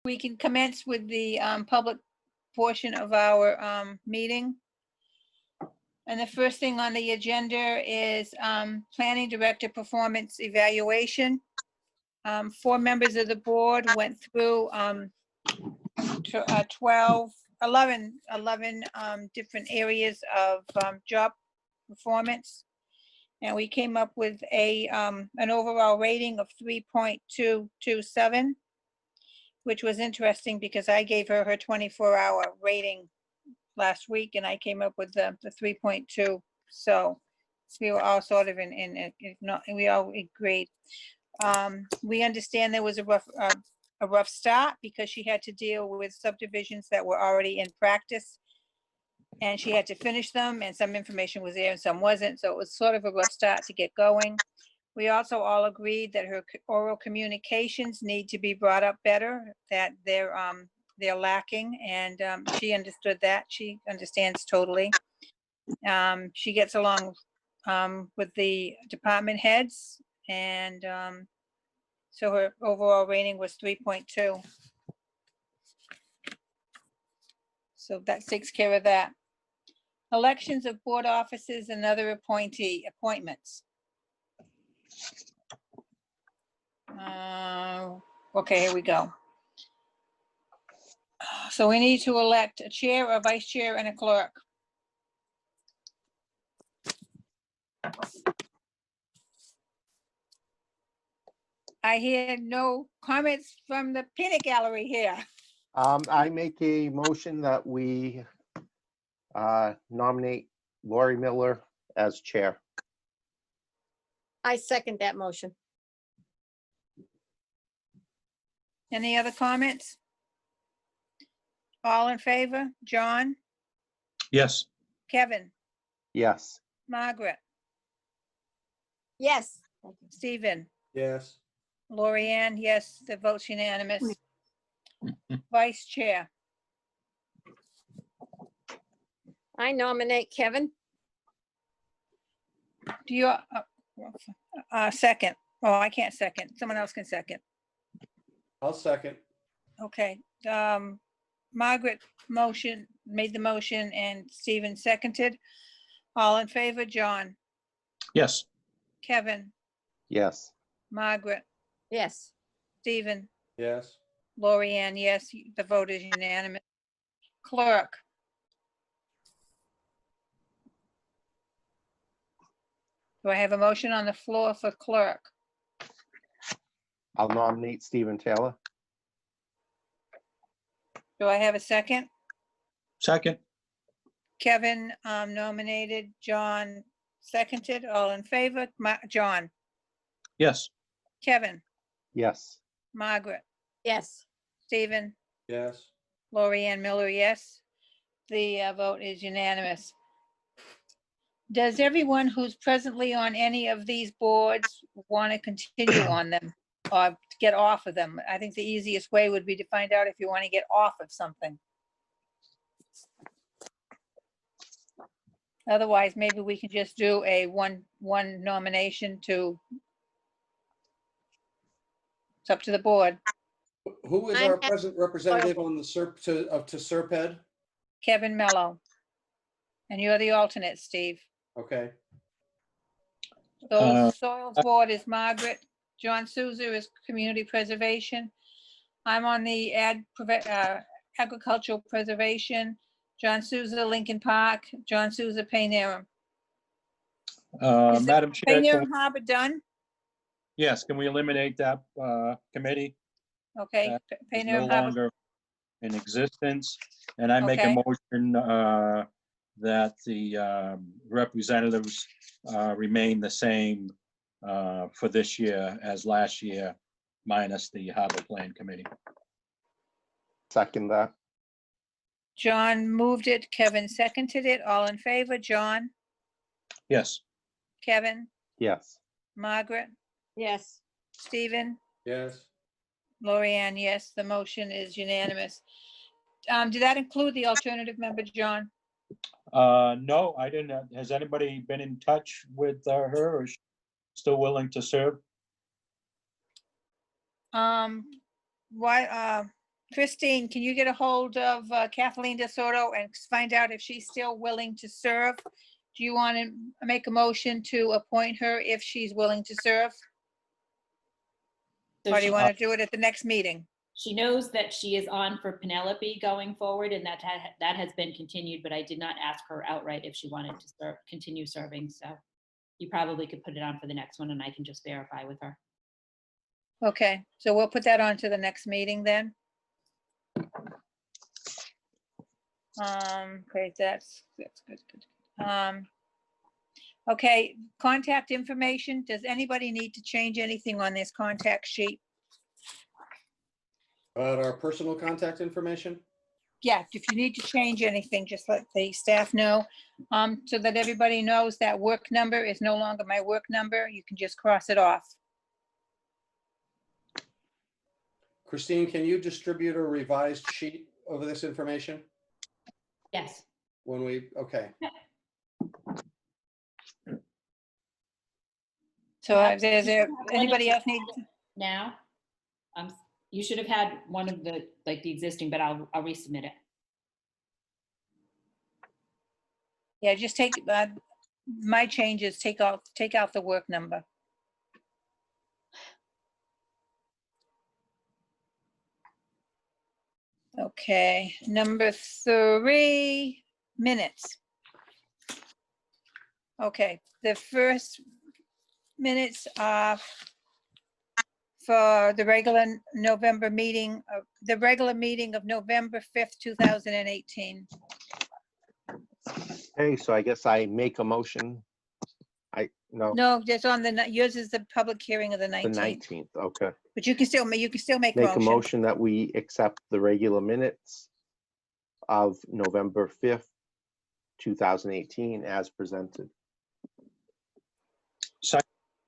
We can commence with the public portion of our meeting. And the first thing on the agenda is Planning Director Performance Evaluation. 4 members of the board went through 11 different areas of job performance. And we came up with an overall rating of 3.227, which was interesting because I gave her 24-hour rating last week and I came up with the 3.2. So we were all sort of we all agreed. We understand there was a rough start because she had to deal with subdivisions that were already in practice and she had to finish them, and some information was there and some wasn't. So it was sort of a rough start to get going. We also all agreed that her oral communications need to be brought up better, that they're lacking, and she understood that. She understands totally. She gets along with the department heads, and so her overall rating was 3.2. So that takes care of that. Elections of board officers and other appointments. Okay, here we go. So we need to elect a chair, a vice chair, and a clerk. I hear no comments from the peanut gallery here. I make a motion that we nominate Lori Miller as chair. I second that motion. Any other comments? All in favor? John? Yes. Kevin? Yes. Margaret? Yes. Stephen? Yes. Loriann, yes, the vote's unanimous. Vice chair. I nominate Kevin. Do you, second? Oh, I can't second. Someone else can second. I'll second. Okay. Margaret made the motion and Stephen seconded. All in favor? John? Yes. Kevin? Yes. Margaret? Yes. Stephen? Yes. Loriann, yes, the vote is unanimous. Clerk. Do I have a motion on the floor for clerk? I'll nominate Stephen Taylor. Do I have a second? Second. Kevin nominated, John seconded, all in favor? John? Yes. Kevin? Yes. Margaret? Yes. Stephen? Yes. Loriann Miller, yes. The vote is unanimous. Does everyone who's presently on any of these boards want to continue on them or get off of them? I think the easiest way would be to find out if you want to get off of something. Otherwise, maybe we can just do a one nomination to, it's up to the board. Who is I'm our present representative on the SERP to SERPED? Kevin Mello. And you're the alternate, Steve. Okay. The Soils Board is Margaret. John Souza is Community Preservation. I'm on the Agricultural Preservation. John Souza, Lincoln Park. John Souza, Payneham. Is the Madam Chair, Payneham Harbor done? yes, can we eliminate that committee? Okay, That is no Payneham Harbor, longer in existence. And I make a Okay. motion that the representatives remain the same for this year as last year, minus the Harbor Plan Committee. Second that. John moved it, Kevin seconded it. All in favor? John, Yes. Kevin, Yes. Margaret, Yes. Stephen, Yes. Loriann, yes, the motion is unanimous. Did that include the alternative member, John? No, I didn't. Has anybody been in touch with her, or is she still willing to serve? Why, Christine, can you get a hold of Kathleen DeSoto and find out if she's still willing to serve? Do you want to make a motion to appoint her if she's willing to serve? So Or do she, you want to do it at the next meeting? she knows that she is on for Penelope going forward, and that has been continued, but I did not ask her outright if she wanted to serve, continue serving, so you probably could put it on for the next one, and I can just verify with her. Okay, so we'll put that on to the next meeting then. Okay, that's good. Okay, contact information. Does anybody need to change anything on this contact sheet? About our personal contact information? Yeah, if you need to change anything, just let the staff know, so that everybody knows that work number is no longer my work number. You can just cross it off. Christine, can you distribute a revised sheet of this information Yes. when we, okay. So is there, anybody else need? Now, you should have had one of the, like the existing, but I'll resubmit it. Yeah, just take, my changes, take out the work number. Okay, number 3, minutes. Okay, the first minutes are for the regular November meeting, the regular meeting of November 5th, 2018. Okay, so I guess I make a motion. No, No, just on yours is the public hearing of the the 19th, 19th, okay. but you can still make a Make a motion. motion that we accept the regular minutes of November 5th, 2018 as presented.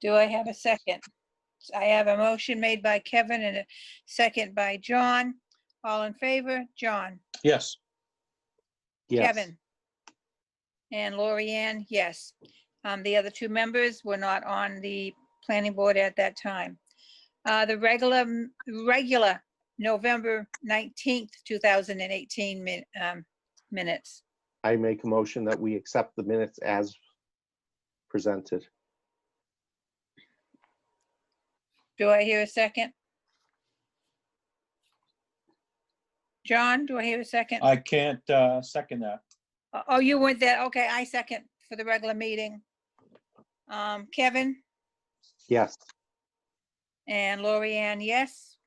Do I have a second? I have a motion made by Kevin and a second by John. All in favor? John, Yes, Yes, Kevin, and Loriann, yes. The other 2 members were not on the planning board at that time. The regular November 19th, 2018 minutes. I make a motion that we accept the minutes as presented. Do I hear a second? John, do I hear a second? I can't second that. Oh, you weren't there. Okay, I second for the regular meeting. Kevin Yes, and Loriann, yes.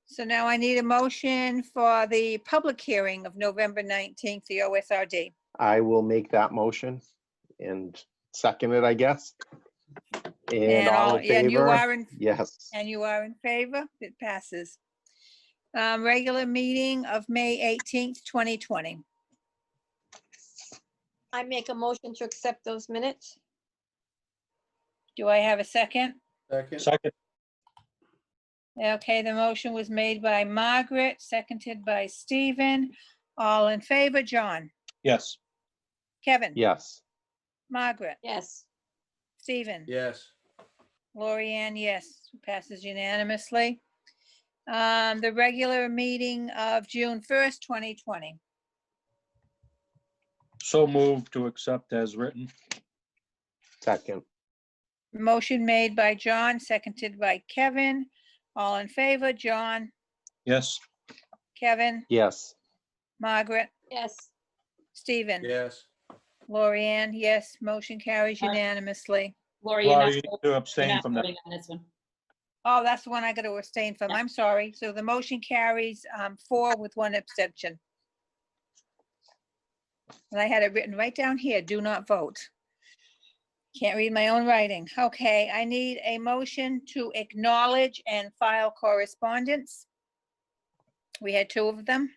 So now I need a motion for the public hearing of November 19th, the OSRD. I will make that motion and second it, I guess. And And all in and you favor? are in, Yes, and you are in favor? It passes. Regular meeting of May 18th, 2020. I make a motion to accept those minutes. Do I have a second? Second, Second, Okay, the motion was made by Margaret, seconded by Stephen. All in favor, John, yes, Kevin, yes, Margaret, Yes. Stephen, yes. Loriann, yes, passes unanimously. The regular meeting of June 1st, 2020. so moved to accept as written. second, Motion made by John, seconded by Kevin. All in favor, John, Yes, Kevin, yes, Margaret, Yes. Stephen, Yes. Loriann, yes, motion carries unanimously. Lori, Laura, you need to abstain from that. voting on this one. Oh, that's the one I got to abstain from. I'm sorry. So the motion carries 4 with 1 abstention. And I had it written right down here, do not vote. Can't read my own writing. Okay, I need a motion to acknowledge and file correspondence. We had 2 of them.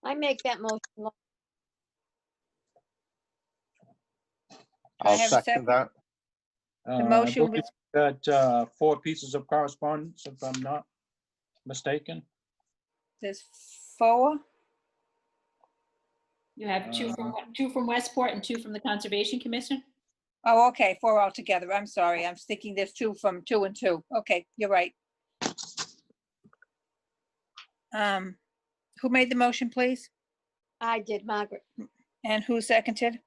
I make that motion. I'll have a second? second that. The motion I believe was, Got 4 pieces of correspondence, if I'm not mistaken. there's 4. You have 2 from Westport and 2 from the Conservation Commission? Oh, okay, 4 altogether. I'm sorry. I'm thinking there's 2 from 2 and 2. Okay, you're right. Who made the motion, please? I did, Margaret. And who seconded?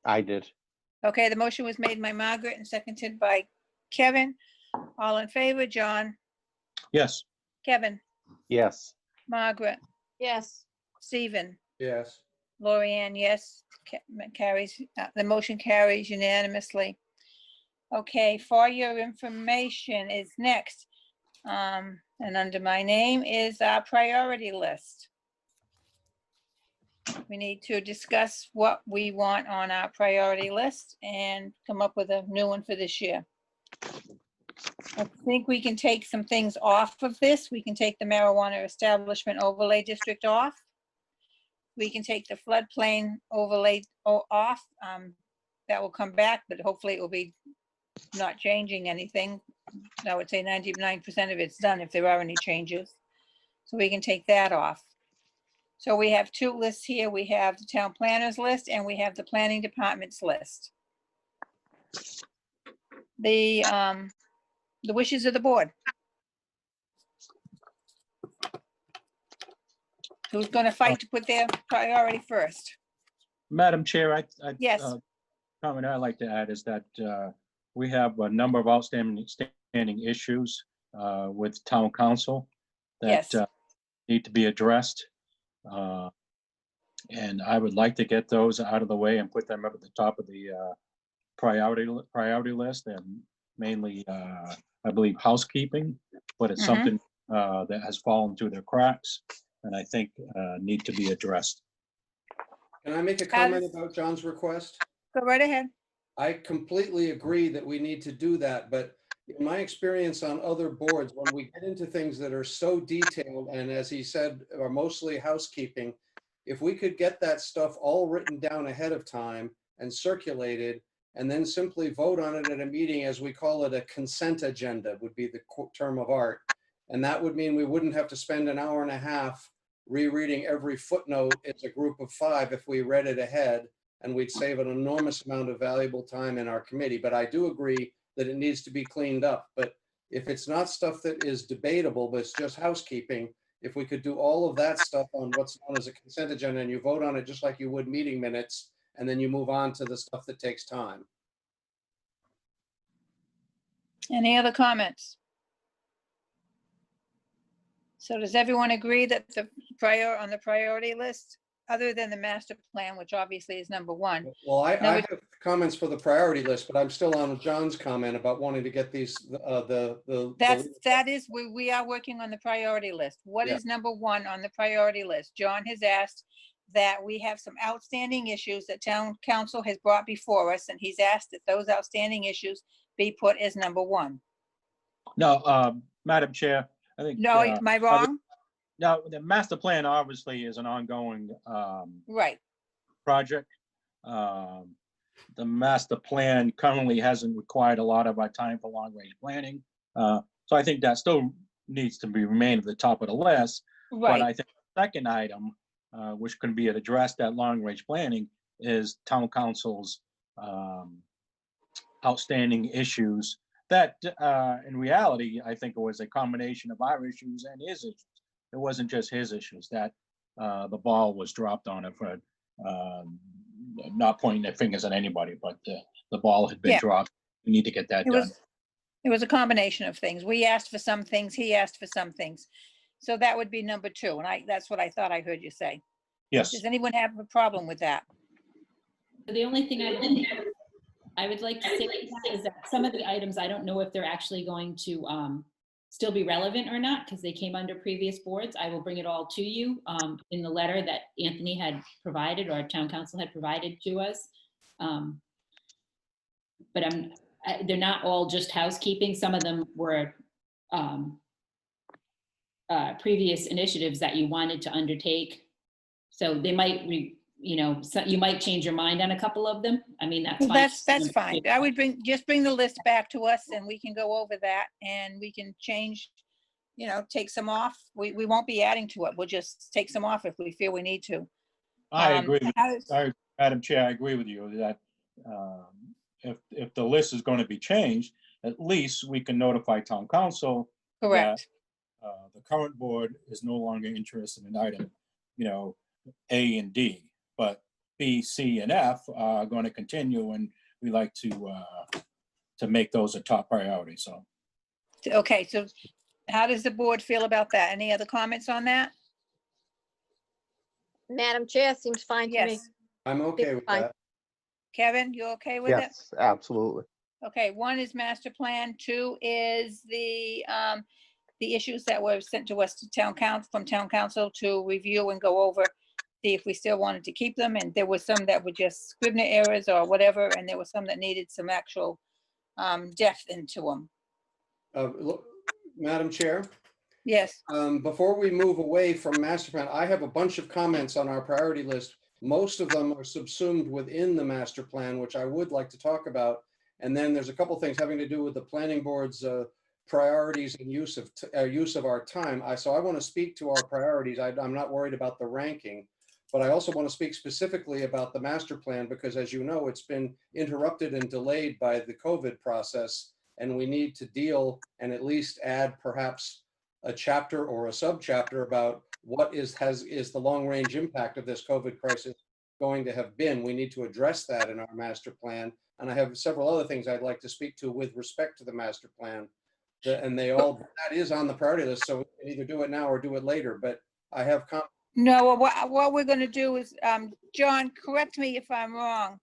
I did. Okay, the motion was made by Margaret and seconded by Kevin. All in favor, John, Yes, Kevin, Yes. Margaret, Yes, Stephen, Yes. Loriann, yes, carries, the motion carries unanimously. Okay, for your information is next. And under my name is our priority list. We need to discuss what we want on our priority list and come up with a new one for this year. I think we can take some things off of this. We can take the marijuana establishment overlay district off. We can take the floodplain overlay off. That will come back, but hopefully it will be not changing anything. I would say 99% of it's done if there are any changes. So we can take that off. So we have two lists here. We have the town planners list and we have the planning department's list. The wishes of the board. Who's going to fight to put their priority first? Madam Chair, Yes. comment I'd like to add is that we have a number of outstanding issues with town council that Yes. need to be addressed. And I would like to get those out of the way and put them up at the top of the priority list, and mainly, I believe, housekeeping, but it's something that has fallen through the cracks and I think need to be addressed. Can I make a comment about John's request? Go right ahead. I completely agree that we need to do that, but in my experience on other boards, when we get into things that are so detailed, and as he said, are mostly housekeeping, if we could get that stuff all written down ahead of time and circulated, and then simply vote on it at a meeting, as we call it, a consent agenda would be the term of art. And that would mean we wouldn't have to spend an hour and a half rereading every footnote as a group of 5 if we read it ahead, and we'd save an enormous amount of valuable time in our committee. But I do agree that it needs to be cleaned up. But if it's not stuff that is debatable, but it's just housekeeping, if we could do all of that stuff on what's known as a consent agenda, and you vote on it just like you would meeting minutes, and then you move on to the stuff that takes time. Any other comments? So does everyone agree that the on the priority list, other than the master plan, which obviously is number 1? Well, I No, have comments for the priority list, but I'm still on John's comment about wanting to get these, That is, we are working on the priority list. What Yeah. is number 1 on the priority list? John has asked that we have some outstanding issues that town council has brought before us, and he's asked that those outstanding issues be put as number 1. No, Madam Chair, I think. No, am I wrong? No, the master plan obviously is an ongoing Right. project. The master plan currently hasn't required a lot of our time for long range planning. So I think that still needs to be remain at the top of the list. But I Right. think the second item, which can be addressed at long range planning, is town council's outstanding issues that in reality, I think it was a combination of our issues and his issues. It wasn't just his issues that the ball was dropped on it for not pointing their fingers at anybody, but the ball had been Yeah. dropped. We need to get that It done. was a combination of things. We asked for some things, he asked for some things. So that would be number 2, and that's what I thought I heard you say. Yes. Does anyone have a problem with that? The only thing I would like to say is that some of the items, I don't know if they're actually going to still be relevant or not, because they came under previous boards. I will bring it all to you in the letter that Anthony had provided, or town council had provided to us. But they're not all just housekeeping. Some of them were previous initiatives that you wanted to undertake. So they might, you might change your mind on a couple of them. I mean, that's fine. That's fine. I would just bring the list back to us and we can go over that and we can change, take some off. We won't be adding to it. We'll just take some off if we feel we need to. I agree. How Madam Chair, I agree with you that if the list is going to be changed, at least we can notify town council. Correct. the current board is no longer interested in item, A and D, but B, C, and F are going to continue, and we like to make those a top priority. So Okay, so how does the board feel about that? Any other comments on that? Madam Chair, seems fine to me. Yes. I'm okay with Fine. that. Kevin, you okay with it? Yes, absolutely. Okay, 1 is master plan, 2 is the issues that were sent to us to from town council to review and go over, see if we still wanted to keep them, and there were some that were just Scrivener errors or whatever, and there were some that needed some actual depth into them. Look, Madam Chair, Yes, before we move away from master plan, I have a bunch of comments on our priority list. Most of them are subsumed within the master plan, which I would like to talk about. And then there's a couple things having to do with the planning board's priorities and use of our time. So I want to speak to our priorities. I'm not worried about the ranking, but I also want to speak specifically about the master plan because, as you know, it's been interrupted and delayed by the COVID process, and we need to deal and at least add perhaps a chapter or a subchapter about what is the long-range impact of this COVID crisis going to have been. We need to address that in our master plan. And I have several other things I'd like to speak to with respect to the master plan. And that is on the priority list. So we can either do it now or do it later, but I have no, what we're gonna do is, John, correct me if I'm wrong,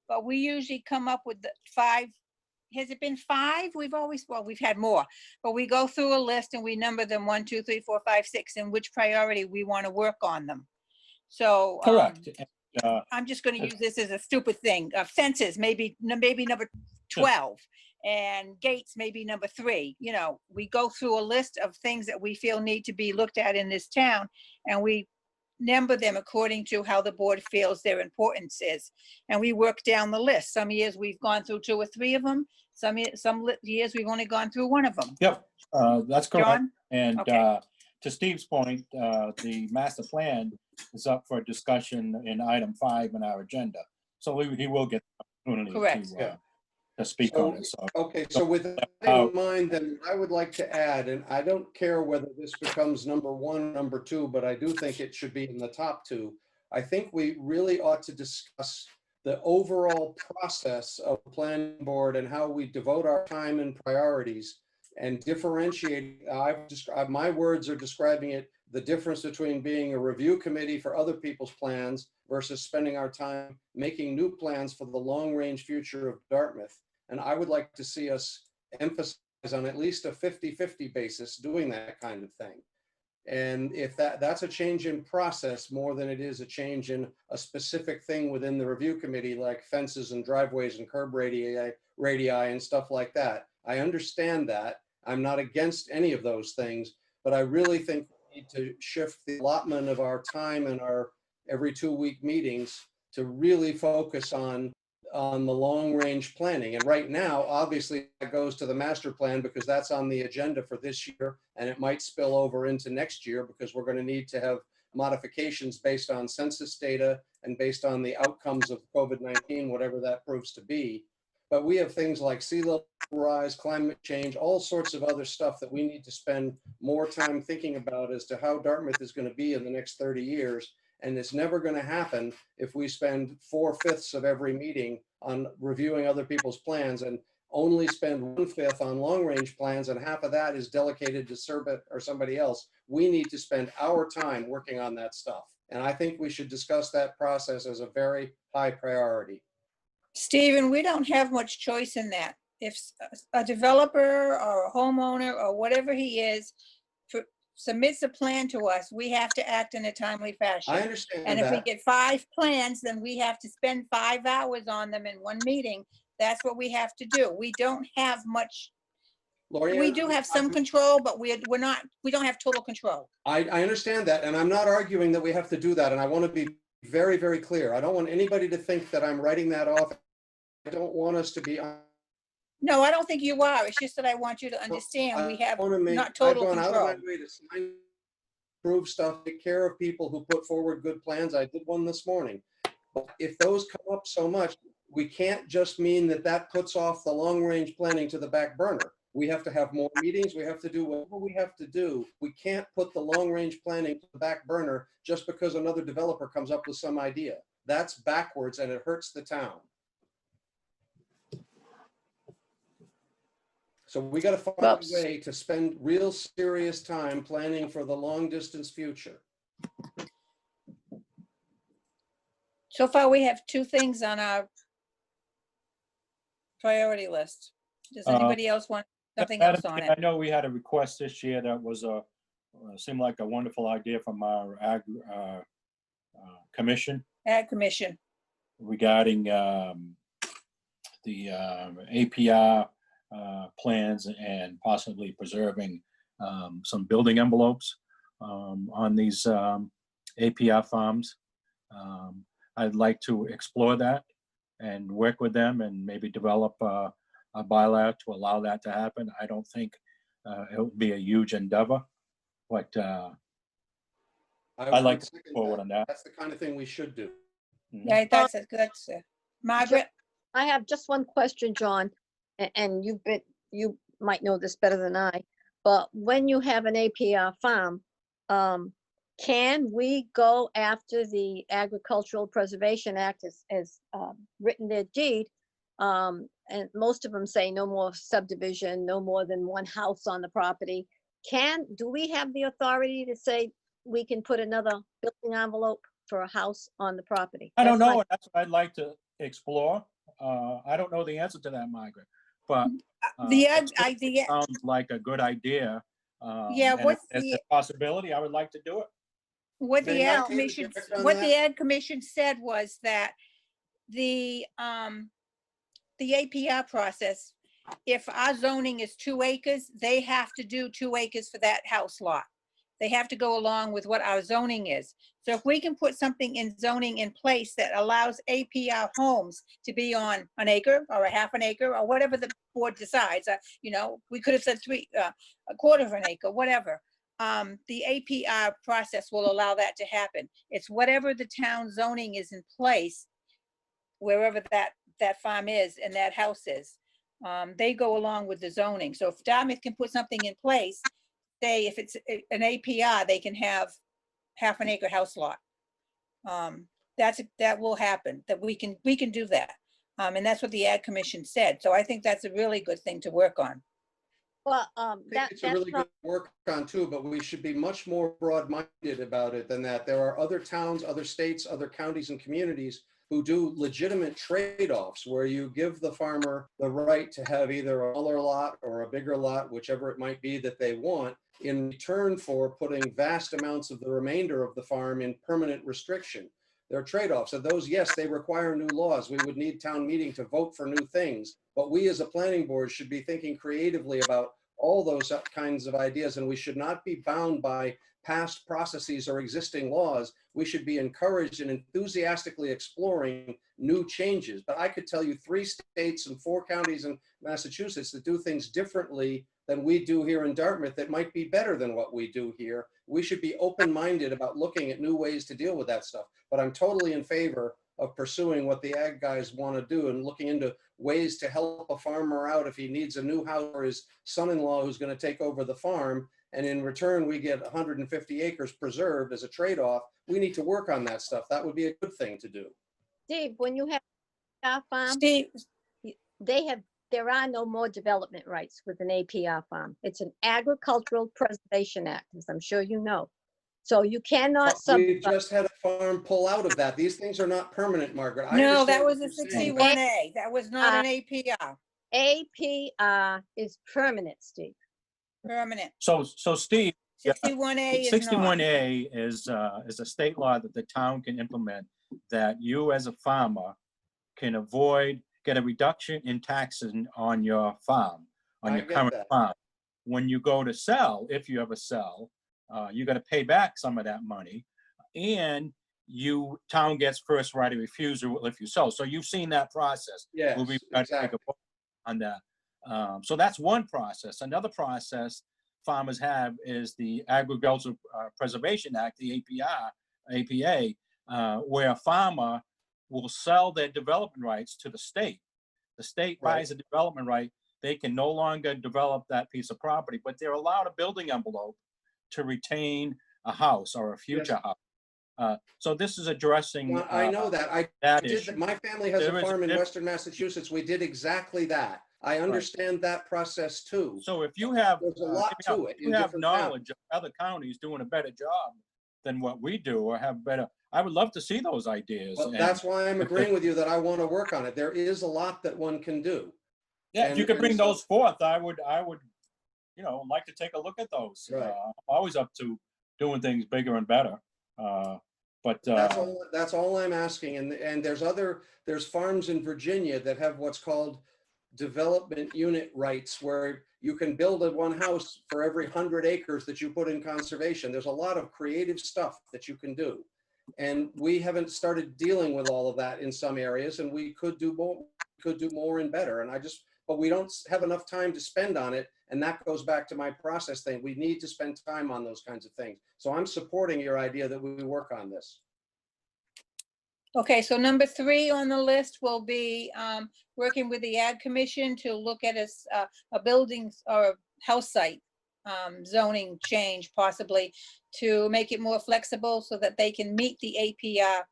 but we usually come up with the 5. Has it been 5? We've had more, but we go through a list and we number them 1, 2, 3, 4, 5, 6, and which priority we want to work on them. So correct. I'm just going to use this as a stupid thing. Fences, maybe number 12, and gates, maybe number 3. We go through a list of things that we feel need to be looked at in this town, and we number them according to how the board feels their importance is. And we work down the list. Some years we've gone through 2 or 3 of them. Some years we've only gone through 1 of them. Yep, that's correct. John? And Okay. To Steve's point, the master plan is up for discussion in item 5 in our agenda. So he will get the opportunity Correct. to speak on it. So Okay, so with that in mind, then I would like to add, and I don't care whether this becomes number 1, number 2, but I do think it should be in the top 2. I think we really ought to discuss the overall process of the planning board and how we devote our time and priorities and differentiate. My words are describing it, the difference between being a review committee for other people's plans versus spending our time making new plans for the long-range future of Dartmouth. And I would like to see us emphasize on at least a 50-50 basis doing that kind of thing. And if that's a change in process more than it is a change in a specific thing within the review committee, like fences and driveways and curb radii and stuff like that. I understand that. I'm not against any of those things, but I really think we need to shift the allotment of our time and our every 2-week meetings to really focus on the long-range planning. And right now, obviously, that goes to the master plan because that's on the agenda for this year, and it might spill over into next year because we're going to need to have modifications based on census data and based on the outcomes of COVID-19, whatever that proves to be. But we have things like sea level rise, climate change, all sorts of other stuff that we need to spend more time thinking about as to how Dartmouth is going to be in the next 30 years. And it's never going to happen if we spend 4/5 of every meeting on reviewing other people's plans and only spend 1/5 on long-range plans, and half of that is delegated to Serbit or somebody else. We need to spend our time working on that stuff. And I think we should discuss that process as a very high priority. Stephen, we don't have much choice in that. If a developer or a homeowner or whatever he is submits a plan to us, we have to act in a timely fashion. I understand And if we that. get 5 plans, then we have to spend 5 hours on them in one meeting. That's what we have to do. We don't have much. Loriann, We do have some control, but we don't have total control. I understand that, and I'm not arguing that we have to do that, and I want to be very, very clear. I don't want anybody to think that I'm writing that off. I don't want us to be. No, I don't think you are. It's just that I want you to understand we have not total I've gone out control. of my way to sign, prove stuff, take care of people who put forward good plans. I did one this morning. But if those come up so much, we can't just mean that puts off the long-range planning to the back burner. We have to have more meetings. We have to do whatever we have to do. We can't put the long-range planning to the back burner just because another developer comes up with some idea. That's backwards and it hurts the town. So we got to find Well, a way to spend real serious time planning for the long-distance future. So far, we have 2 things on our priority list. Does anybody else want something Madam else on Chair, it? I know we had a request this year that was seemed like a wonderful idea from our commission Ag Commission. regarding the APR plans and possibly preserving some building envelopes on these APR farms. I'd like to explore that and work with them and maybe develop a bylaw to allow that to happen. I don't think it would be a huge endeavor, but I'd like would to second move forward that. on that. That's the kind of thing we should do. Yeah, that's Margaret. I have just one question, John, and you might know this better than I, but when you have an APR farm, can we go after the Agricultural Preservation Act as written their deed? And most of them say no more subdivision, no more than one house on the property. Do we have the authority to say we can put another building envelope for a house on the property? I don't That's my- know, and that's what I'd like to explore. I don't know the answer to that, Margaret, but it certainly sounds like a good idea. Yeah, and what's if there's the- a possibility, I would like to do it. What the May I Ag Commission, interject on what that? the Ag Commission said was that the APR process, if our zoning is 2 acres, they have to do 2 acres for that house lot. They have to go along with what our zoning is. So if we can put something in zoning in place that allows APR homes to be on an acre or a half an acre or whatever the board decides, we could have said 1/4 of an acre, whatever. The APR process will allow that to happen. It's whatever the town zoning is in place, wherever that farm is and that house is. They go along with the zoning. So if Dartmouth can put something in place, say if it's an APR, they can have half an acre house lot. That will happen, that we can do that. And that's what the Ag Commission said. So I think that's a really good thing to work on. Well, I think that's it's a really good work on too, but we should be much more broad-minded about it than that. There are other towns, other states, other counties and communities who do legitimate trade-offs where you give the farmer the right to have either a smaller lot or a bigger lot, whichever it might be that they want, in return for putting vast amounts of the remainder of the farm in permanent restriction. There are trade-offs, and those, yes, they require new laws. We would need town meeting to vote for new things, but we as a planning board should be thinking creatively about all those kinds of ideas, and we should not be bound by past processes or existing laws. We should be encouraged and enthusiastically exploring new changes. But I could tell you 3 states and 4 counties in Massachusetts that do things differently than we do here in Dartmouth that might be better than what we do here. We should be open-minded about looking at new ways to deal with that stuff. But I'm totally in favor of pursuing what the ag guys want to do and looking into ways to help a farmer out if he needs a new house for his son-in-law who's going to take over the farm. And in return, we get 150 acres preserved as a trade-off. We need to work on that stuff. That would be a good thing to do. Steve, when you have a farm, Steve, there are no more development rights with an APR farm. It's an Agricultural Preservation Act, as I'm sure you know. So you cannot We just had a farm pull out of that. These things are not permanent, Margaret. I no, understand that was what a you're saying. 61A. That was not an APR, APR is permanent, Steve. permanent. So Steve, 61A is not. 61A is a state law that the town can implement that you as a farmer can get a reduction in taxes on your farm, on I your get current that. farm. When you go to sell, if you ever sell, you got to pay back some of that money, and town gets first right of refusal if you sell. So you've seen that process. Yes, We'll be trying to take exactly. a vote on that. So that's one process. Another process farmers have is the Aggregates of Preservation Act, the APA, where a farmer will sell their development rights to the state. The state buys a development right. they can no longer develop that piece of property, but they're allowed a building envelope to retain a house or a future house. So this is addressing Well, I know that. I that did, issue. my family has a There is a farm in diff- Western Massachusetts. We did exactly that. I understand that process too. So if you have, There's a lot if to it you in have different towns. knowledge of other counties doing a better job than what we do, or have better, I would love to see those ideas. Well, And, that's why I'm agreeing with you that I want to work on it. There is a lot that one can do. yeah, if you and- could and bring so- those forth, I would, like to take a look at those. Right. I'm always up to doing things bigger and better. But That's all I'm asking. And there's farms in Virginia that have what's called development unit rights, where you can build one house for every 100 acres that you put in conservation. There's a lot of creative stuff that you can do. And we haven't started dealing with all of that in some areas, and we could do more and better. But we don't have enough time to spend on it. And that goes back to my process thing. We need to spend time on those kinds of things. So I'm supporting your idea that we work on this. Okay, so number 3 on the list will be working with the Ag Commission to look at a building or a house site zoning change, possibly to make it more flexible so that they can meet the APR.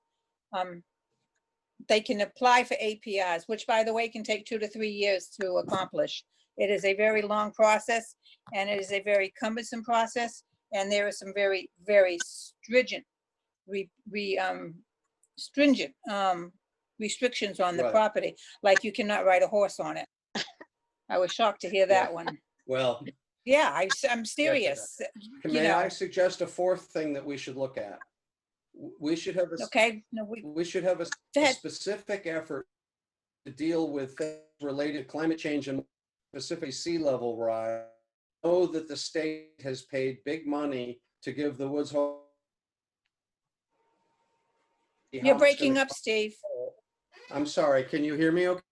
They can apply for APRs, which, by the way, can take 2 to 3 years to accomplish. It is a very long process, and it is a very cumbersome process, and there are some very, very stringent restrictions on the Right. property, like you cannot ride a horse on it. I was shocked to hear that one. Well, Yeah, I'm serious. You may I know, suggest a fourth thing that we should look at? We should have okay, no, we should have go a ahead. specific effort to deal with things related to climate change and specifically sea level rise. I know that the state has paid big money to give the Woods Hole. You're breaking up, Steve. I'm sorry, can you hear me okay?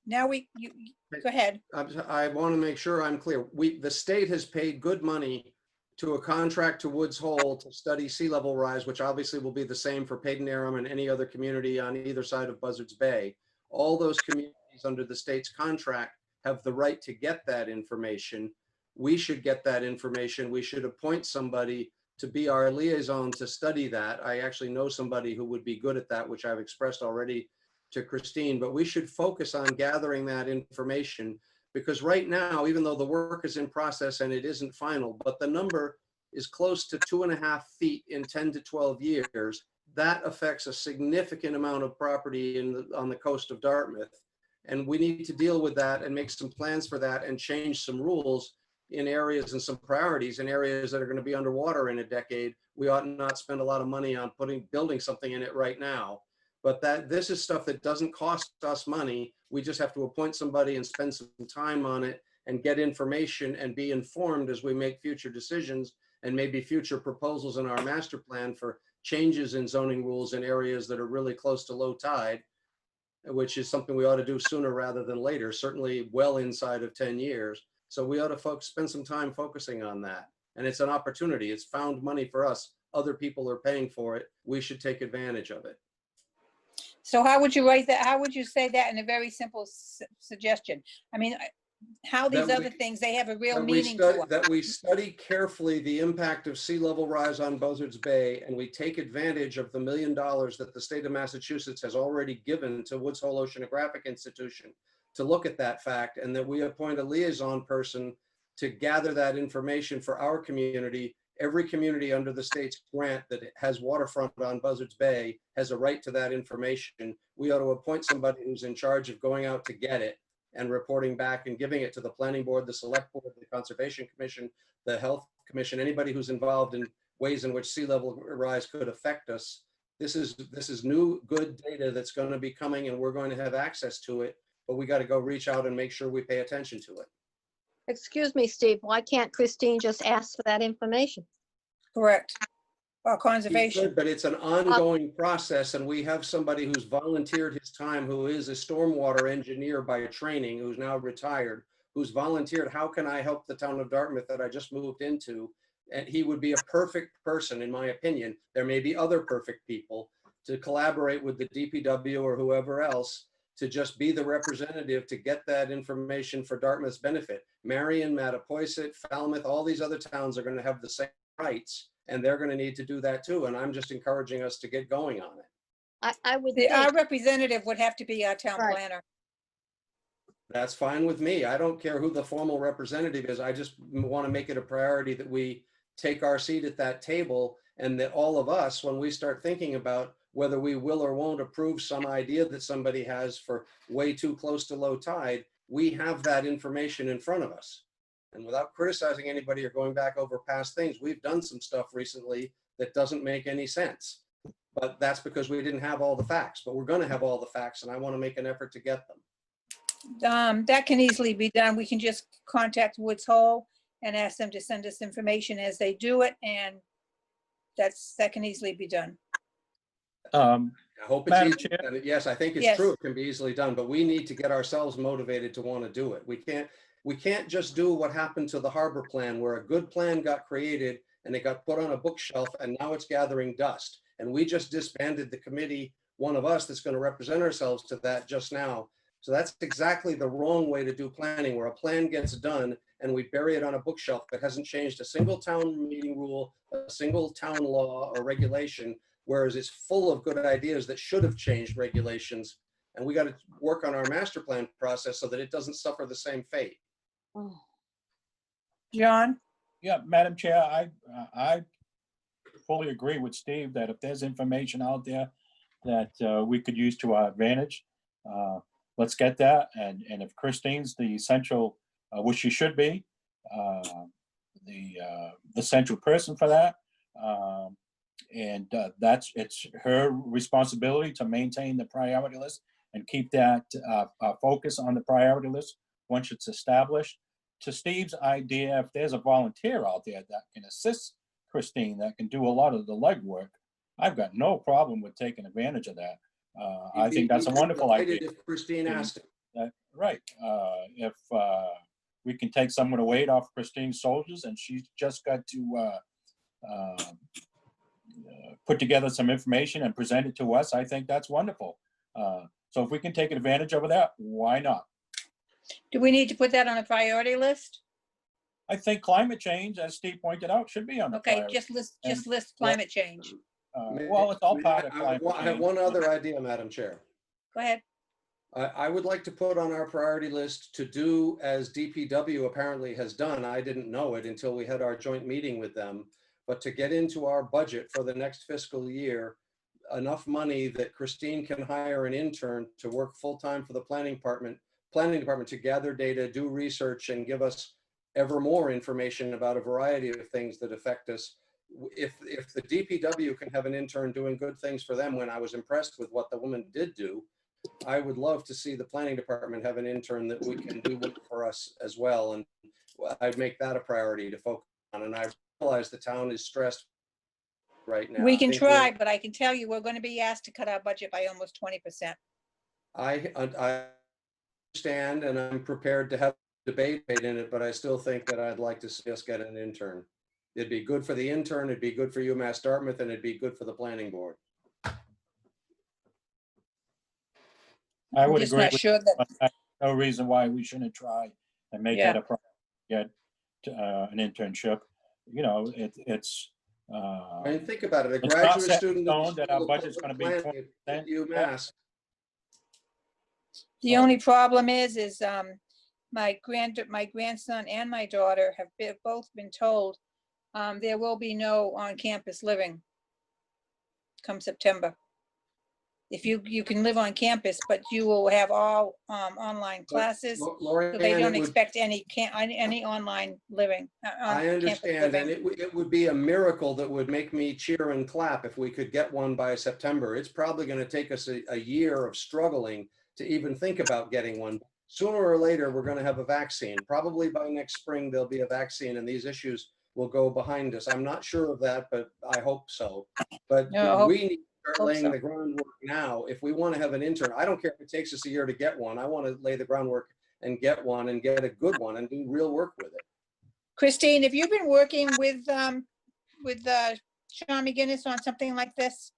Now go ahead. I want to make sure I'm clear. The state has paid good money to a contract to Woods Hole to study sea level rise, which obviously will be the same for Paden and any other community on either side of Buzzards Bay. All those communities under the state's contract have the right to get that information. We should get that information. We should appoint somebody to be our liaison to study that. I actually know somebody who would be good at that, which I've expressed already to Christine, but we should focus on gathering that information, because right now, even though the work is in process and it isn't final, but the number is close to 2.5 feet in 10 to 12 years, that affects a significant amount of property on the coast of Dartmouth. And we need to deal with that and make some plans for that and change some rules in areas and some priorities in areas that are going to be underwater in a decade. We ought not spend a lot of money on building something in it right now. But this is stuff that doesn't cost us money. We just have to appoint somebody and spend some time on it and get information and be informed as we make future decisions and maybe future proposals in our master plan for changes in zoning rules in areas that are really close to low tide, which is something we ought to do sooner rather than later, certainly well inside of 10 years. So we ought to spend some time focusing on that. And it's an opportunity. It's found money for us. Other people are paying for it. We should take advantage of it. So how would you write that? How would you say that in a very simple suggestion? I mean, how these That we- other things, they have a real That we meaning to study- them. That we study carefully the impact of sea level rise on Buzzards Bay, and we take advantage of the $1 million that the state of Massachusetts has already given to Woods Hole Oceanographic Institution to look at that fact, and that we appoint a liaison person to gather that information for our community. Every community under the state's grant that has waterfront on Buzzards Bay has a right to that information. We ought to appoint somebody who's in charge of going out to get it and reporting back and giving it to the planning board, the select board, the conservation commission, the health commission, anybody who's involved in ways in which sea level rise could affect us. This is new, good data that's going to be coming, and we're going to have access to it, but we got to go reach out and make sure we pay attention to it. Excuse me, Steve, why can't Christine just ask for that information? Correct. Or We conservation. could, but it's an ongoing process, and we have somebody who's volunteered his time, who is a stormwater engineer by training, who's now retired, who's volunteered, how can I help the town of Dartmouth that I just moved into? And he would be a perfect person, in my opinion. There may be other perfect people to collaborate with the DPW or whoever else to just be the representative to get that information for Dartmouth's benefit. Marion, Mattapoisett, Falmouth, all these other towns are going to have the same rights, and they're going to need to do that too. And I'm just encouraging us to get going on it. I would Our think, representative would have to be our town Right. planner. That's fine with me. I don't care who the formal representative is. I just want to make it a priority that we take our seat at that table, and that all of us, when we start thinking about whether we will or won't approve some idea that somebody has for way too close to low tide, we have that information in front of us. And without criticizing anybody or going back over past things, we've done some stuff recently that doesn't make any sense. But that's because we didn't have all the facts, but we're going to have all the facts, and I want to make an effort to get them. That can easily be done. We can just contact Woods Hole and ask them to send us information as they do it, and that can easily be done. I hope it's Madam easy. Chair? Yes, I think it's Yes. true. It can be easily done, but we need to get ourselves motivated to want to do it. We can't just do what happened to the harbor plan, where a good plan got created and it got put on a bookshelf and now it's gathering dust. And we just disbanded the committee, one of us that's going to represent ourselves to that just now. So that's exactly the wrong way to do planning, where a plan gets done and we bury it on a bookshelf that hasn't changed a single town meeting rule, a single town law or regulation, whereas it's full of good ideas that should have changed regulations. And we got to work on our master plan process so that it doesn't suffer the same fate. oh, John? Yeah, Madam Chair, I fully agree with Steve that if there's information out there that we could use to our advantage, let's get that. And if Christine's the central, which she should be, the central person for that, and it's her responsibility to maintain the priority list and keep that focus on the priority list once it's established. To Steve's idea, if there's a volunteer out there that can assist Christine, that can do a lot of the legwork, I've got no problem with taking advantage of that. I think that's a wonderful idea. If Christine asked him. Right. If we can take some of the weight off Christine's shoulders, and she's just got to put together some information and present it to us, I think that's wonderful. So if we can take advantage of that, why not? Do we need to put that on a priority list? I think climate change, as Steve pointed out, should be on the Okay, priority. just list climate change. Well, it's all part of I climate have change. one other idea, Madam Chair. Go ahead. I would like to put on our priority list to do as DPW apparently has done. I didn't know it until we had our joint meeting with them, but to get into our budget for the next fiscal year, enough money that Christine can hire an intern to work full-time for the planning department to gather data, do research, and give us ever more information about a variety of things that affect us. If the DPW can have an intern doing good things for them, when I was impressed with what the woman did do, I would love to see the planning department have an intern that we can do work for us as well. And I'd make that a priority to focus on. And I realize the town is stressed right now. We I can think try, but I can tell you, we're going to be asked to cut our budget by almost 20%. I understand, and I'm prepared to have a debate in it, but I still think that I'd like to see us get an intern. It'd be good for the intern, it'd be good for UMass Dartmouth, and it'd be good for the planning board. I I'm would just agree not with sure that, no reason why we shouldn't try and make Yeah. that a priority, get an internship. You know, it's. I mean, think about it, a It's not graduate set in student. of the stone that our School of budget's Public gonna be Planning 20%. at UMass. the only problem is my grandson and my daughter have both been told there will be no on-campus living come September. If you can live on campus, but you will have all online classes, so they Loriann, don't it would- expect any online living. I on-campus understand, and living. it would be a miracle that would make me cheer and clap if we could get one by September. It's probably going to take us a year of struggling to even think about getting one. Sooner or later, we're going to have a vaccine. Probably by next spring, there'll be a vaccine and these issues will go behind us. I'm not sure of that, but I hope so. But Yeah, I hope- we need to start hope laying so. the groundwork now. If we want to have an intern, I don't care if it takes us a year to get one. I want to lay the groundwork and get one and get a good one and do real work with it. Christine, have you been working with Sean McGinnis on something like this?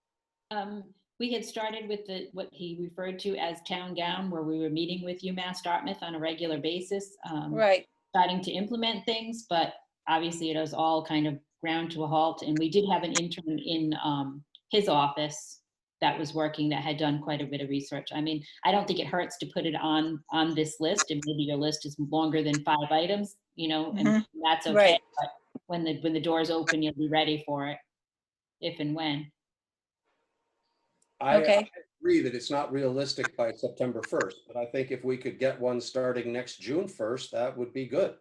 We had started with what he referred to as town gown, where we were meeting with UMass Dartmouth on a regular basis. Right, Starting to implement things, but obviously it was all kind of ground to a halt. And we did have an intern in his office that was working, that had done quite a bit of research. I mean, I don't think it hurts to put it on this list, and maybe your list is longer than 5 items, you know, and that's okay. Right. But when the doors open, you'll be ready for it, if and when. I okay. agree that it's not realistic by September 1st, but I think if we could get one starting next June 1st, that would be good.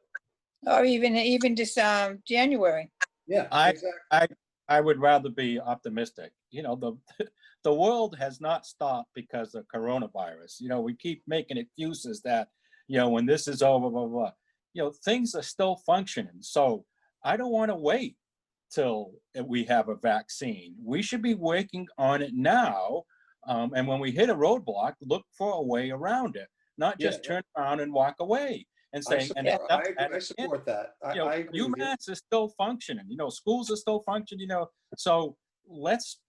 Or even just January. Yeah, I- exactly. I would rather be optimistic. You know, the world has not stopped because of coronavirus. You know, we keep making excuses that, you know, when this is over, blah, blah, blah. You know, things are still functioning. So I don't want to wait till we have a vaccine. We should be working on it now. And when we hit a roadblock, look for a way around it, not just Yeah. turn around and walk away and say, I support that. you know, I agree with you. UMass is still functioning, you know, schools are still functioning, you know, so let's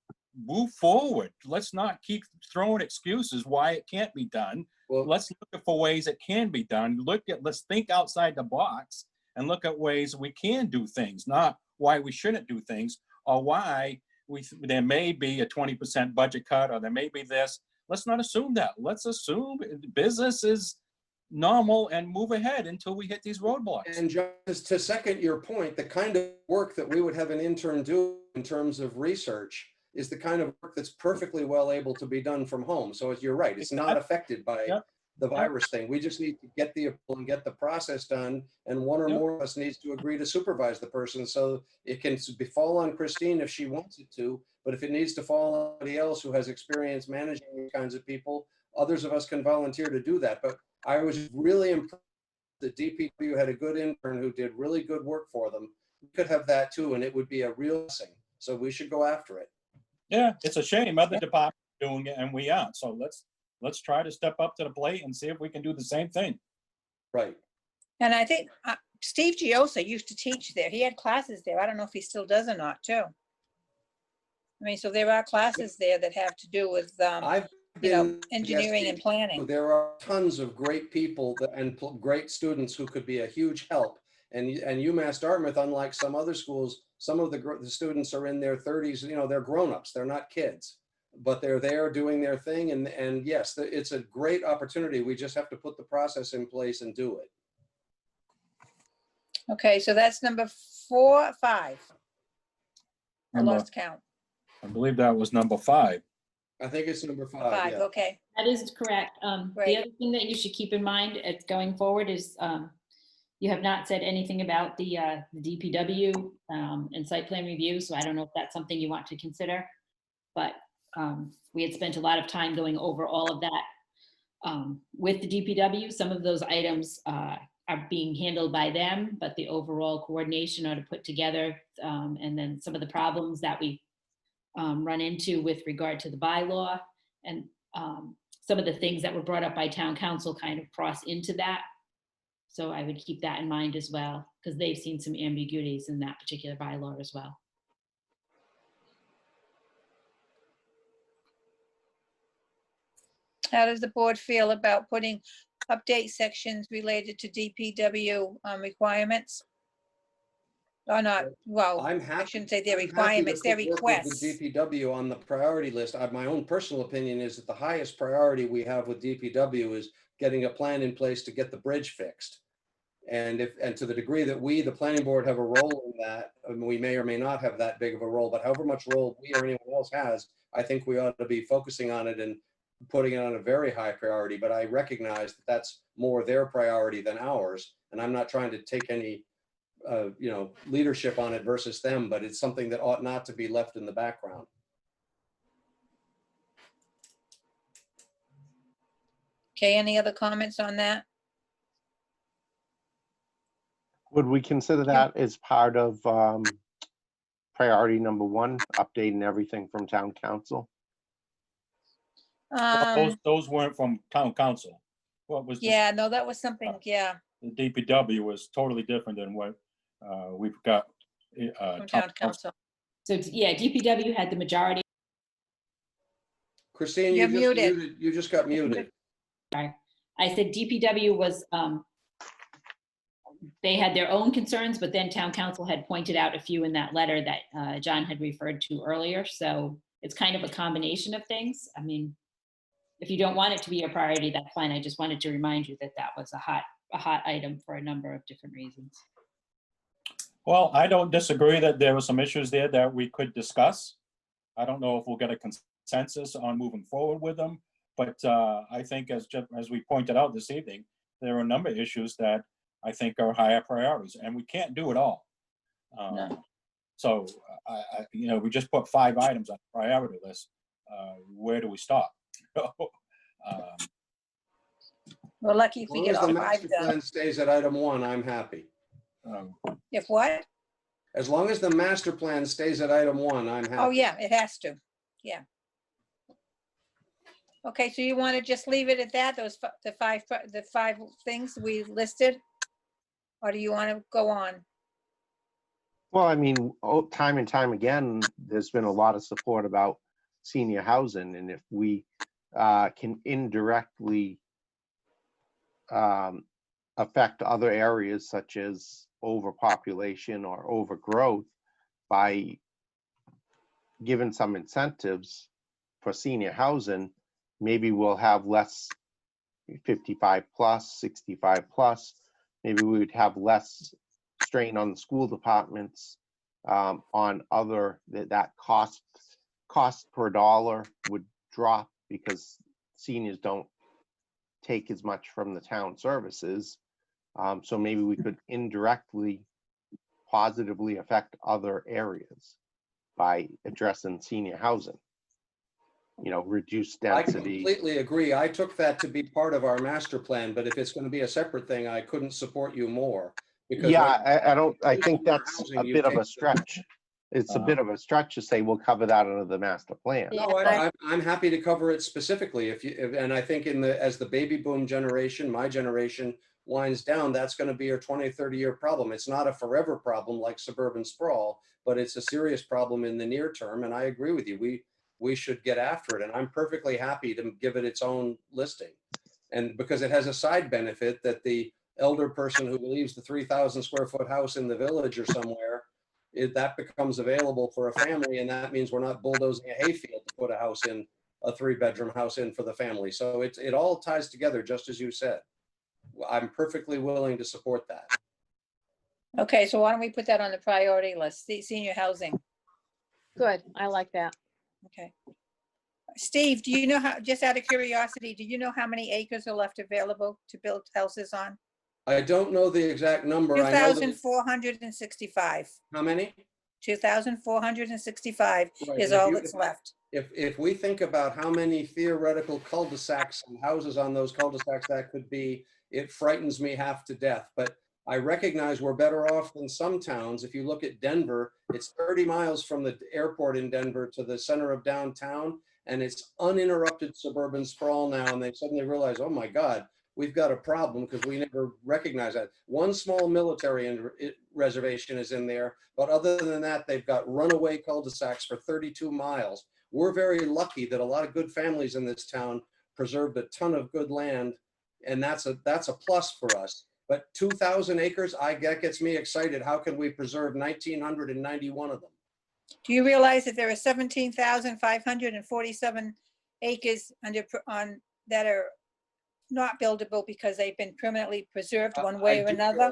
move forward. Let's not keep throwing excuses why it can't be done. Well, Let's look for ways it can be done. Let's think outside the box and look at ways we can do things, not why we shouldn't do things, or why there may be a 20% budget cut, or there may be this. Let's not assume that. Let's assume business is normal and move ahead until we hit these roadblocks. and just to second your point, the kind of work that we would have an intern do in terms of research is the kind of work that's perfectly well able to be done from home. So you're right, it's not affected by Yep. the virus thing. We just need to get the approval and get the process done, and one or Yep. more of us needs to agree to supervise the person. So it can fall on Christine if she wants it to, but if it needs to fall on somebody else who has experience managing these kinds of people, others of us can volunteer to do that. But I was really impressed that DPW had a good intern who did really good work for them. We could have that too, and it would be a real blessing. So we should go after it. Yeah, it's a shame other departments are doing it and we aren't. So let's try to step up to the plate and see if we can do the same thing. Right. And I think Steve Giosa used to teach there. He had classes there. I don't know if he still does or not, too. I mean, so there are classes there that have to do with, I've you know, been engineering and planning. There are tons of great people and great students who could be a huge help. And UMass Dartmouth, unlike some other schools, some of the students are in their 30s, you know, they're grown-ups, they're not kids, but they're there doing their thing. And yes, it's a great opportunity. We just have to put the process in place and do it. Okay, so that's number 4 or 5. I Number- lost count. I believe that was number 5. I think it's number 5. 5, Yeah. okay. That is correct. Right. The other thing that you should keep in mind going forward is you have not said anything about the DPW and site plan review, so I don't know if that's something you want to consider. But we had spent a lot of time going over all of that with the DPW. Some of those items are being handled by them, but the overall coordination are to put together, and then some of the problems that we run into with regard to the bylaw, and some of the things that were brought up by town council kind of cross into that. So I would keep that in mind as well, because they've seen some ambiguities in that particular bylaw as well. How does the board feel about putting update sections related to DPW requirements? Or not, well, I'm I happy. shouldn't say their I'm happy to requirements, their work with requests. The DPW on the priority list. My own personal opinion is that the highest priority we have with DPW is getting a plan in place to get the bridge fixed. And to the degree that we, the planning board, have a role in that, and we may or may not have that big of a role, but however much role we or anyone else has, I think we ought to be focusing on it and putting it on a very high priority. But I recognize that that's more their priority than ours. And I'm not trying to take any leadership on it versus them, but it's something that ought not to be left in the background. Okay, any other comments on that? Would we consider that as part of priority number 1, updating everything from town council? Well, those weren't from town council. What was Yeah, no, that was something, yeah, the DPW was totally different than what we've got. from town council. So yeah, DPW had the majority. Christine, You're you just muted. muted, you just got muted. Sorry. I said DPW was, they had their own concerns, but then town council had pointed out a few in that letter that John had referred to earlier. So it's kind of a combination of things. I mean, if you don't want it to be a priority, that's fine. I just wanted to remind you that that was a hot item for a number of different reasons. Well, I don't disagree that there were some issues there that we could discuss. I don't know if we'll get a consensus on moving forward with them, but I think as we pointed out this evening, there are a number of issues that I think are higher priorities, and we can't do it all. No. So, we just put 5 items on the priority list. Where do we stop? We're lucky if As we long get as the all master 5 done. plan stays at item 1, I'm happy. If what? As long as the master plan stays at item 1, I'm happy. Oh, yeah, it has to. Yeah. Okay, so you want to just leave it at that, the five things we listed? Or do you want to go on? Well, I mean, time and time again, there's been a lot of support about senior housing, and if we can indirectly affect other areas such as overpopulation or overgrowth by giving some incentives for senior housing, maybe we'll have less 55 plus, 65 plus. Maybe we would have less strain on the school departments, on other, that cost per dollar would drop because seniors don't take as much from the town services. So maybe we could indirectly positively affect other areas by addressing senior housing. Reduce I density. completely agree. I took that to be part of our master plan, but if it's going to be a separate thing, I couldn't support you more. Because Yeah, I think that's housing, a you bit of take a stretch. It's a Uh-huh. bit of a stretch to say we'll cover that under the master plan. Yeah, No, I'm happy to cover it specifically and I think as the baby boom generation, my generation winds down, that's going to be a 20, 30-year problem. It's not a forever problem like suburban sprawl, but it's a serious problem in the near term. And I agree with you. We should get after it. And I'm perfectly happy to give it its own listing. And because it has a side benefit that the elder person who leaves the 3,000 square foot house in the village or somewhere, that becomes available for a family, and that means we're not bulldozing a hayfield to put a house in, a 3-bedroom house in for the family. So it all ties together, just as you said. I'm perfectly willing to support that. Okay, so why don't we put that on the priority list, senior housing? good. I like that. Okay. Steve, do you know how, just out of curiosity, do you know how many acres are left available to build houses on? I don't know the exact number. I know that 2,465. how many? 2,465 Right, is and if all you- that's left. If we think about how many theoretical cul-de-sacs and houses on those cul-de-sacs that could be, it frightens me half to death. But I recognize we're better off than some towns. If you look at Denver, it's 30 miles from the airport in Denver to the center of downtown, and it's uninterrupted suburban sprawl now. And they suddenly realize, oh my God, we've got a problem because we never recognized that. One small military reservation is in there, but other than that, they've got runaway cul-de-sacs for 32 miles. We're very lucky that a lot of good families in this town preserved a ton of good land, and that's a plus for us. But 2,000 acres, that gets me excited. How can we preserve 1,991 of them? Do you realize that there are 17,547 acres that are not buildable because they've been permanently preserved one way or another?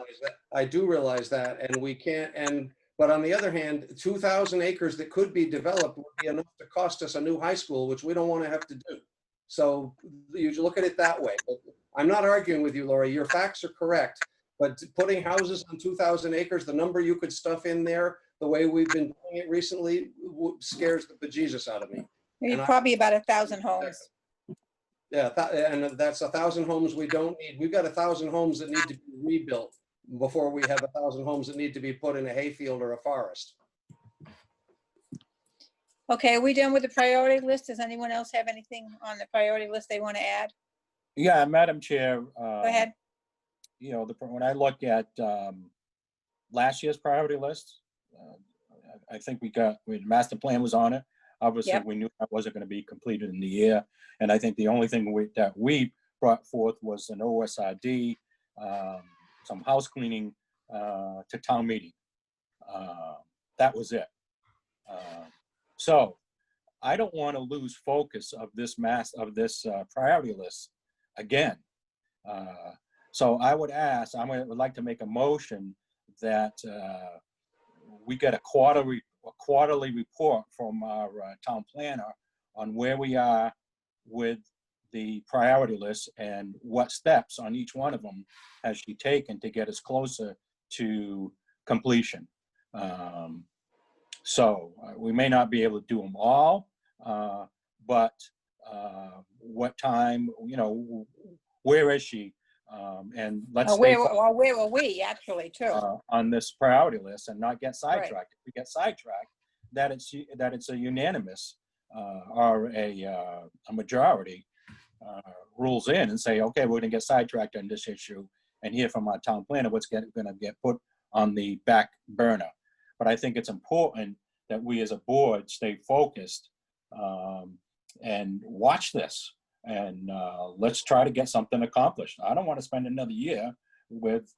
I do realize that, and we can't, but on the other hand, 2,000 acres that could be developed would be enough to cost us a new high school, which we don't want to have to do. So you should look at it that way. But I'm not arguing with you, Lori. Your facts are correct. But putting houses on 2,000 acres, the number you could stuff in there, the way we've been doing it recently, scares the bejesus out of me. Maybe probably about 1,000 homes. Yeah, and that's 1,000 homes we don't need. We've got 1,000 homes that need to be rebuilt before we have 1,000 homes that need to be put in a hayfield or a forest. Okay, are we done with the priority list? Does anyone else have anything on the priority list they want to add? Yeah, Madam Chair. Go ahead. When I look at last year's priority list, I think the master plan was on it. Obviously, Yep. we knew that wasn't going to be completed in the year. And I think the only thing that we brought forth was an OSRD, some house cleaning to town meeting. That was it. So I don't want to lose focus of this priority list again. So I would would like to make a motion that we get a quarterly report from our town planner on where we are with the priority list and what steps on each one of them has she taken to get us closer to completion. So we may not be able to do them all, but what time, where is she? And let's stay Where were we actually too? on this priority list and not get sidetracked. If we get sidetracked, that it's a unanimous or a majority rules in and say, okay, we're gonna get sidetracked on this issue and hear from our town planner what's gonna get put on the back burner. But I think it's important that we as a board stay focused and watch this. And let's try to get something accomplished. I don't want to spend another year with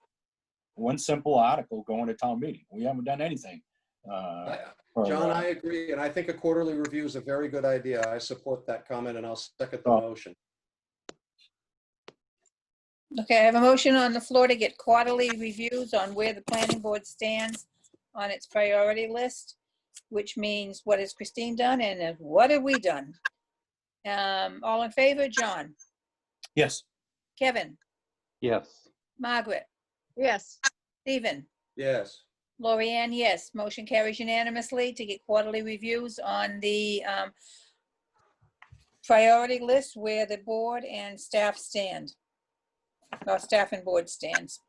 one simple article going to town meeting. We haven't done anything. John, I agree. And I think a quarterly review is a very good idea. I support that comment and I'll second the motion. Okay, I have a motion on the floor to get quarterly reviews on where the planning board stands on its priority list, which means what has Christine done and what have we done? All in favor, John, Yes. Kevin, Yes. Margaret, Yes, Stephen, Yes. Loriann, yes. Motion carries unanimously to get quarterly reviews on the priority list where the board and staff stand, or staff and board stands.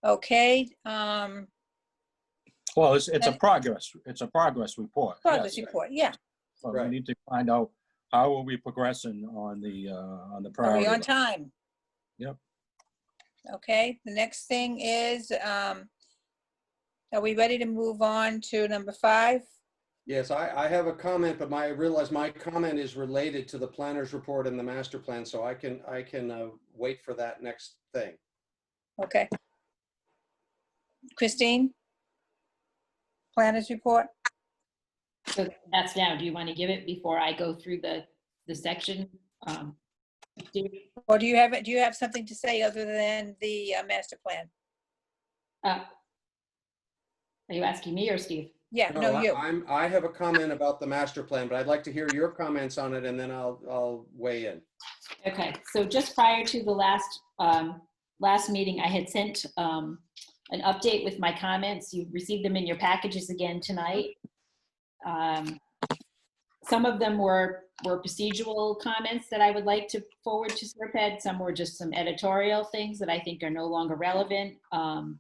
Okay, Well, it's a progress report. progress Yes. report, yeah. So Right. we need to find out how are we progressing on the Are we priority on list. time? Yep. Okay, the next thing is, are we ready to move on to number 5? Yes, I have a comment, but I realize my comment is related to the planner's report and the master plan, so I can wait for that next thing. Okay. Christine? Planners report? So that's now, do you want to give it before I go through the section? Steve? Or do you have something to say other than the master plan? Are you asking me or Steve? Yeah, no, you. I have a comment about the master plan, but I'd like to hear your comments on it and then I'll weigh in. Okay, so just prior to the last meeting, I had sent an update with my comments. You received them in your packages again tonight. Some of them were procedural comments that I would like to forward to SERPED. Some were just some editorial things that I think are no longer relevant. So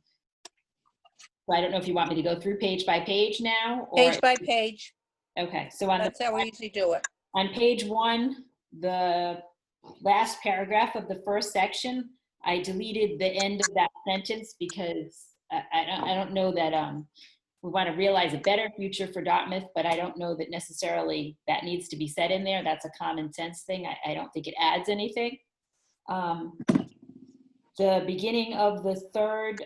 I don't know if you want me to go through page by page now? Or, Page by page. okay, so on That's how we usually do it. on page 1, the last paragraph of the first section, I deleted the end of that sentence because I don't know that we want to realize a better future for Dartmouth, but I don't know that necessarily that needs to be said in there. That's a common sense thing. I don't think it adds anything. The beginning of the third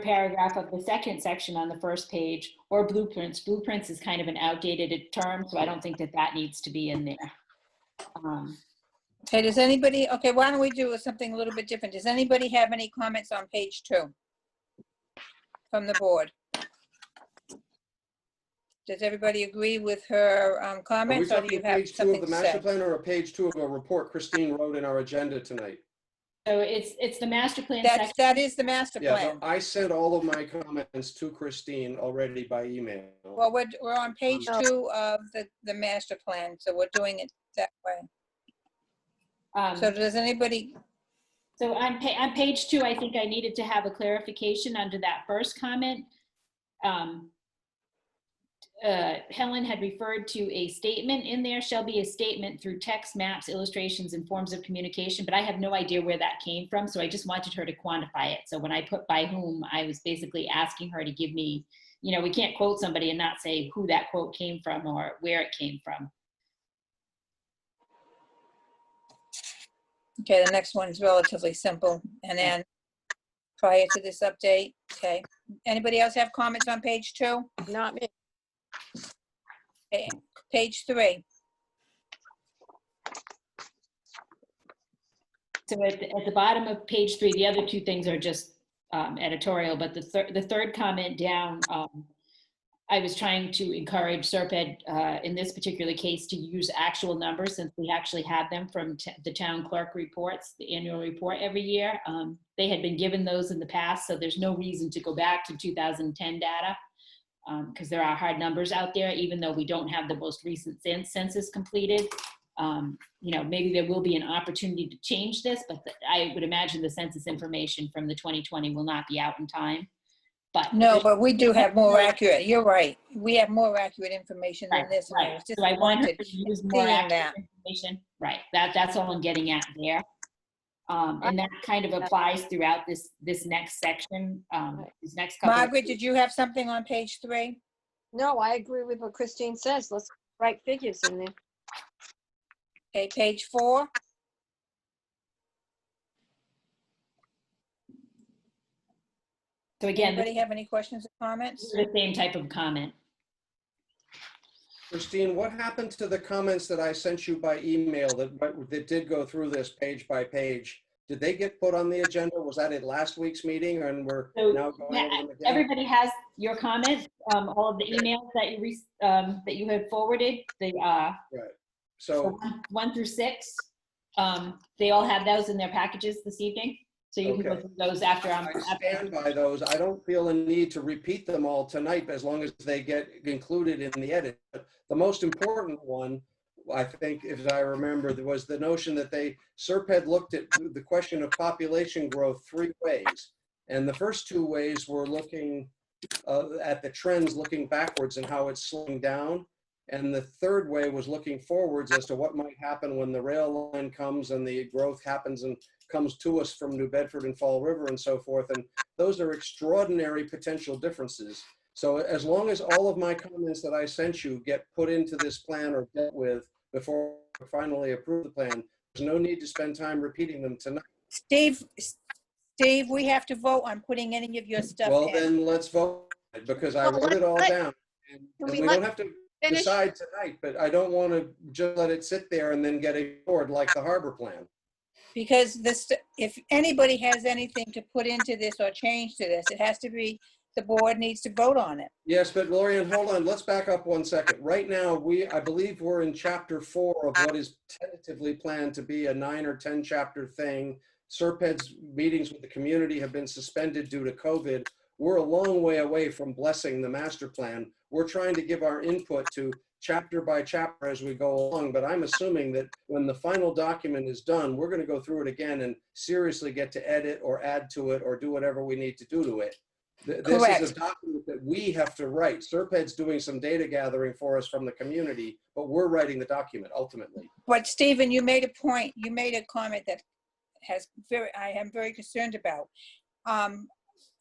paragraph of the second section on the first page, or blueprints. Blueprints is kind of an outdated term, so I don't think that needs to be in there. Okay, does anybody, okay, why don't we do something a little bit different? Does anybody have any comments on page 2 from the board? Does everybody agree with her Are we comments, or do you talking have page 2 something of the to master say? plan or a page 2 of a report Christine wrote in our agenda tonight? So it's the master plan section. That is the master Yeah, plan. no, I sent all of my comments to Christine already by email. Well, we're on page No. 2 of the master plan, so we're doing it that way. So does anybody, So on page 2, I think I needed to have a clarification under that first comment. Helen had referred to a statement in there, shall be a statement through text, maps, illustrations, and forms of communication, but I have no idea where that came from, so I just wanted her to quantify it. So when I put by whom, I was basically asking her to give me you know, we can't quote somebody and not say who that quote came from or where it came from. Okay, the next one is relatively simple. And then prior to this update, okay. Anybody else have comments on page 2? Not me. Okay, page 3. So at the bottom of page 3, the other 2 things are just editorial, but the third comment down, I was trying to encourage Serped in this particular case to use actual numbers, since we actually had them from the town clerk reports, the annual report every year. They had been given those in the past, so there's no reason to go back to 2010 data, because there are hard numbers out there, even though we don't have the most recent census completed. You know, maybe there will be an opportunity to change this, but I would imagine the census information from the 2020 will not be out in time. But No, but we do have more accurate, you're right. We have more accurate information than this. And I was So I want her disappointed to use more seeing accurate that. information. Right, that's all I'm getting at there. And that kind of applies throughout this next section, these next couple. Margaret, did you have something on page 3? No, I agree with what Christine says. Let's write figures in there. Okay, page 4. So again, Anybody have any questions or comments? the same type of comment. Christine, what happened to the comments that I sent you by email that did go through this page by page? Did they get put on the agenda? Was that at last week's meeting, and we're So, now going yeah, over them again? everybody has your comments, all of the emails that you had forwarded, the Right. So, 1 through 6. They all have those in their packages this evening, so you can go Okay. through those after I stand by those. I don't feel a need to repeat them all tonight, as long as they get included in the edit. But the most important one, I think, if I remember, there was the notion that Serped looked at the question of population growth 3 ways. And the first 2 ways were looking at the trends, looking backwards and how it's slowing down. And the third way was looking forwards as to what might happen when the rail line comes and the growth happens and comes to us from New Bedford and Fall River and so forth. And those are extraordinary potential differences. So as long as all of my comments that I sent you get put into this plan or dealt with before we finally approve the plan, there's no need to spend time repeating them tonight. Steve, we have to vote on putting any of your stuff Well, in. then let's vote, because I Well, wrote it all down. And we we let don't have to finish? decide tonight, but I don't want to just let it sit there and then get ignored like the harbor plan. Because this, if anybody has anything to put into this or change to this, it has to be, the board needs to vote on it. Yes, but Loriann, hold on, let's back up 1 second. Right now, I believe we're in chapter 4 of what is tentatively planned to be a 9 or 10 chapter thing. Serped's meetings with the community have been suspended due to COVID. We're a long way away from blessing the master plan. We're trying to give our input to chapter by chapter as we go along, but I'm assuming that when the final document is done, we're going to go through it again and seriously get to edit or add to it or do whatever we need to do to it. This Correct. is a document that we have to write. Serped's doing some data gathering for us from the community, but we're writing the document ultimately. But Stephen, you made a point, you made a comment that I am very concerned about.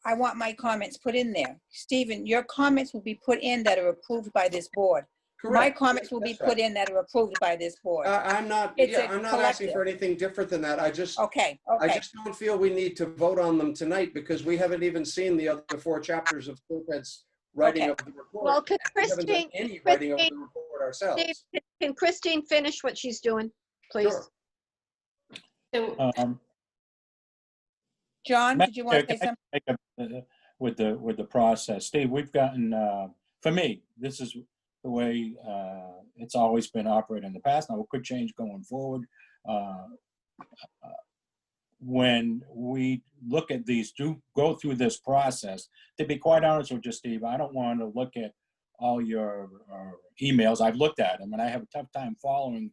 I want my comments put in there. Stephen, your comments will be put in that are approved by this board. Correct. My comments will be That's put right. in that are approved by this board. I'm not It's a asking for collective. anything different than that. I just Okay, I okay. just don't feel we need to vote on them tonight, because we haven't even seen the other 4 chapters of Serped's writing Okay. of the report. Well, can We haven't done Christine, any writing of the Christine, report ourselves. Steve, can Christine finish what she's doing, please? Sure. So John, did you want to say something? With the process, Steve, we've gotten, for me, this is the way it's always been operated in the past. Now, it could change going forward. When we look at these, do go through this process, to be quite honest with you, Steve, I don't want to look at all your emails. I've looked at them and I have a tough time following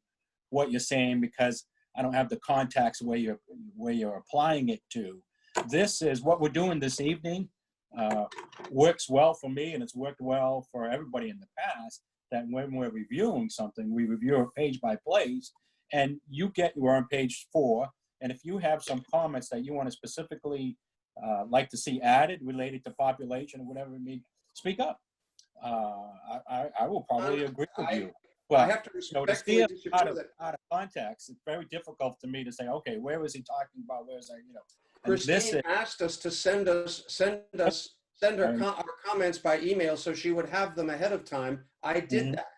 what you're saying, because I don't have the context where you're applying it to. This is what we're doing this evening. Works well for me, and it's worked well for everybody in the past, that when we're reviewing something, we review it page by page, and we're on page 4, and if you have some comments that you want to specifically like to see added related to population or whatever it may, speak up. I will probably agree with you. I But have to to respectfully see it disagree out of that context, it's very difficult to me to say, okay, where was he talking about? Where's that, and this Christine is, asked us to send her our comments by email so she would have them ahead of time. I did Mhm. that.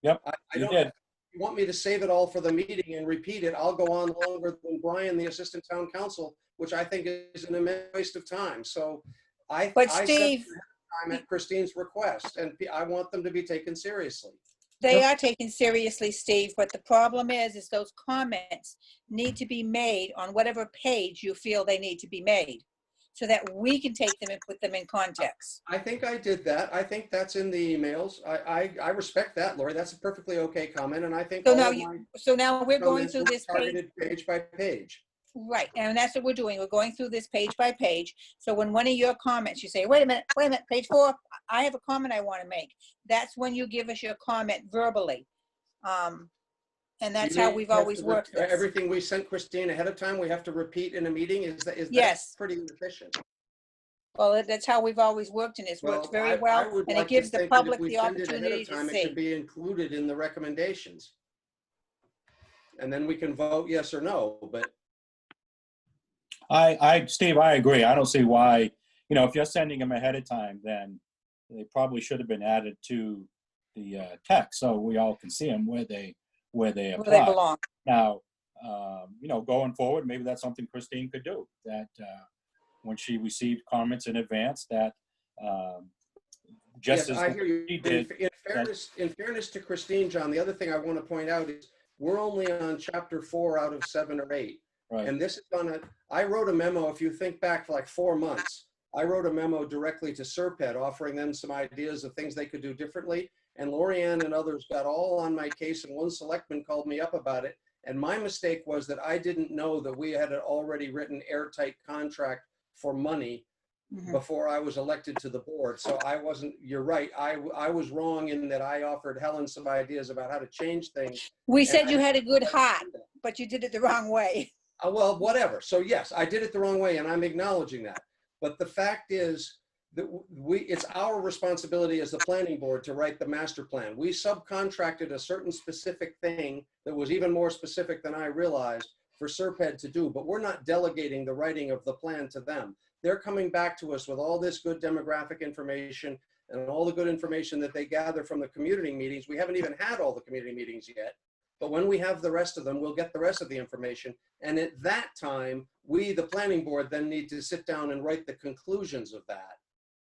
Yep, I you don't, did. if you want me to save it all for the meeting and repeat it, I'll go on longer than Brian, the assistant town council, which I think is an immense waste of time. So But I said Steve, time at Christine's request, and I want them to be taken seriously. they are taken seriously, Steve, but the problem is those comments need to be made on whatever page you feel they need to be made, so that we can take them and put them in context. I think I did that. I think that's in the emails. I respect that, Lori. That's a perfectly okay comment, and I think So all now of my so now we're going comments through were this page. targeted page by page. Right, and that's what we're doing. We're going through this page by page. So when one of your comments, you say, wait a minute, page 4, I have a comment I want to make. That's when you give us your comment verbally. And that's how we've always worked this. Everything we sent Christine ahead of time, we have to repeat in a meeting. Is that Yes. pretty inefficient? Well, that's how we've always worked, and it's worked very I well, would and like it to gives the think that if public we the send it ahead opportunity of to time, it should see. be included in the recommendations. And then we can vote yes or no, but Steve, I agree. I don't see why, if you're sending them ahead of time, then they probably should have been added to the text so we all can see them where they Where they apply. belong. Now, going forward, maybe that's something Christine could do, that when she received comments in advance, that just yes, as I hear you. she did. In fairness to Christine, John, the other thing I want to point out is we're only on chapter 4 out of 7 or 8. Right. And this is I wrote a memo, if you think back for like 4 months, I wrote a memo directly to Serped offering them some ideas of things they could do differently. And Loriann and others got all on my case, and one selectman called me up about it. And my mistake was that I didn't know that we had an already written airtight contract for money before I was elected to the board. So you're right. I was wrong in that I offered Helen some ideas about how to change things. We said you had a good heart, but you did it the wrong way. Well, whatever. So yes, I did it the wrong way, and I'm acknowledging that. But the fact is that it's our responsibility as the planning board to write the master plan. We subcontracted a certain specific thing that was even more specific than I realized for Serped to do, but we're not delegating the writing of the plan to them. They're coming back to us with all this good demographic information and all the good information that they gather from the community meetings. We haven't even had all the community meetings yet. But when we have the rest of them, we'll get the rest of the information. And at that time, we, the planning board, then need to sit down and write the conclusions of that.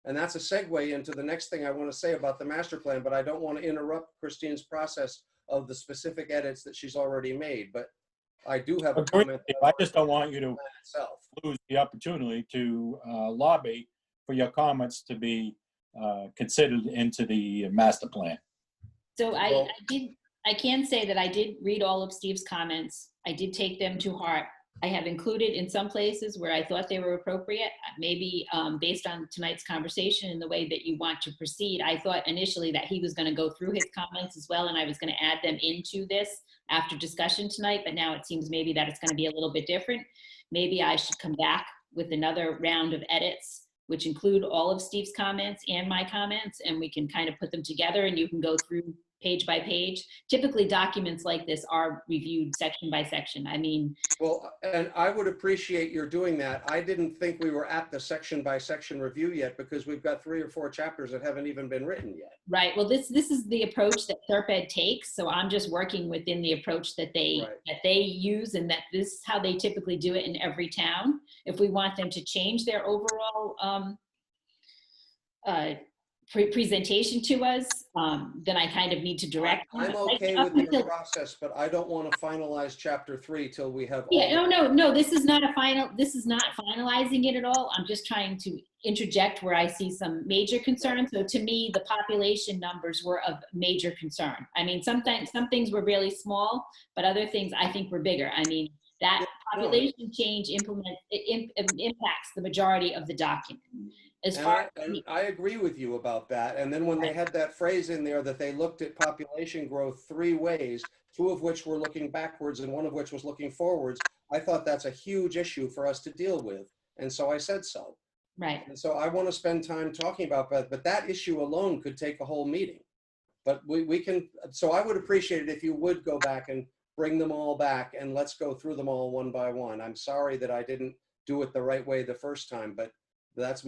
And that's a segue into the next thing I want to say about the master plan, but I don't want to interrupt Christine's process of the specific edits that she's already made. But I do have a comment. I just don't want you to lose the opportunity to lobby for your comments to be considered into the master plan. So I can say that I did read all of Steve's comments. I did take them to heart. I have included in some places where I thought they were appropriate, maybe based on tonight's conversation and the way that you want to proceed. I thought initially that he was going to go through his comments as well, and I was going to add them into this after discussion tonight, but now it seems maybe that it's going to be a little bit different. Maybe I should come back with another round of edits, which include all of Steve's comments and my comments, and we can kind of put them together and you can go through page by page. Typically documents like this are reviewed section by section. I mean. Well, and I would appreciate your doing that. I didn't think we were at the section by section review yet because we've got 3 or 4 chapters that haven't even been written yet. Right. Well, this is the approach that Serped takes. So I'm just working within the approach that they use, and that this is how they typically do it in every town. If we want them to change their overall presentation to us, then I kind of need to direct. I'm okay with your process, but I don't want to finalize chapter 3 till we have. No, this is not finalizing it at all. I'm just trying to interject where I see some major concerns. So to me, the population numbers were of major concern. I mean, some things were really small, but other things I think were bigger. I mean, that population change impacts the majority of the document. I agree with you about that. And then when they had that phrase in there that they looked at population growth 3 ways, 2 of which were looking backwards and 1 of which was looking forwards, I thought that's a huge issue for us to deal with. And so I said so. Right. And so I want to spend time talking about that, but that issue alone could take a whole meeting. But we can, so I would appreciate it if you would go back and bring them all back and let's go through them all one by one. I'm sorry that I didn't do it the right way the first time, but that's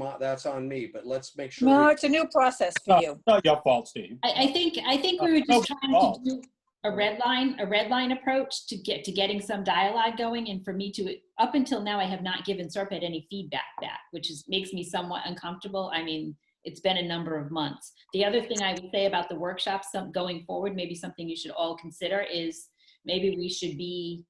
on me, but let's make sure. No, it's a new process for you. Not your fault, Steve. I think we were just trying to do a red line approach to getting some dialogue going. And for me to, up until now, I have not given Serpent any feedback back, which makes me somewhat uncomfortable. I mean, it's been a number of months. The other thing I would say about the workshops going forward, maybe something you should all consider is maybe we should be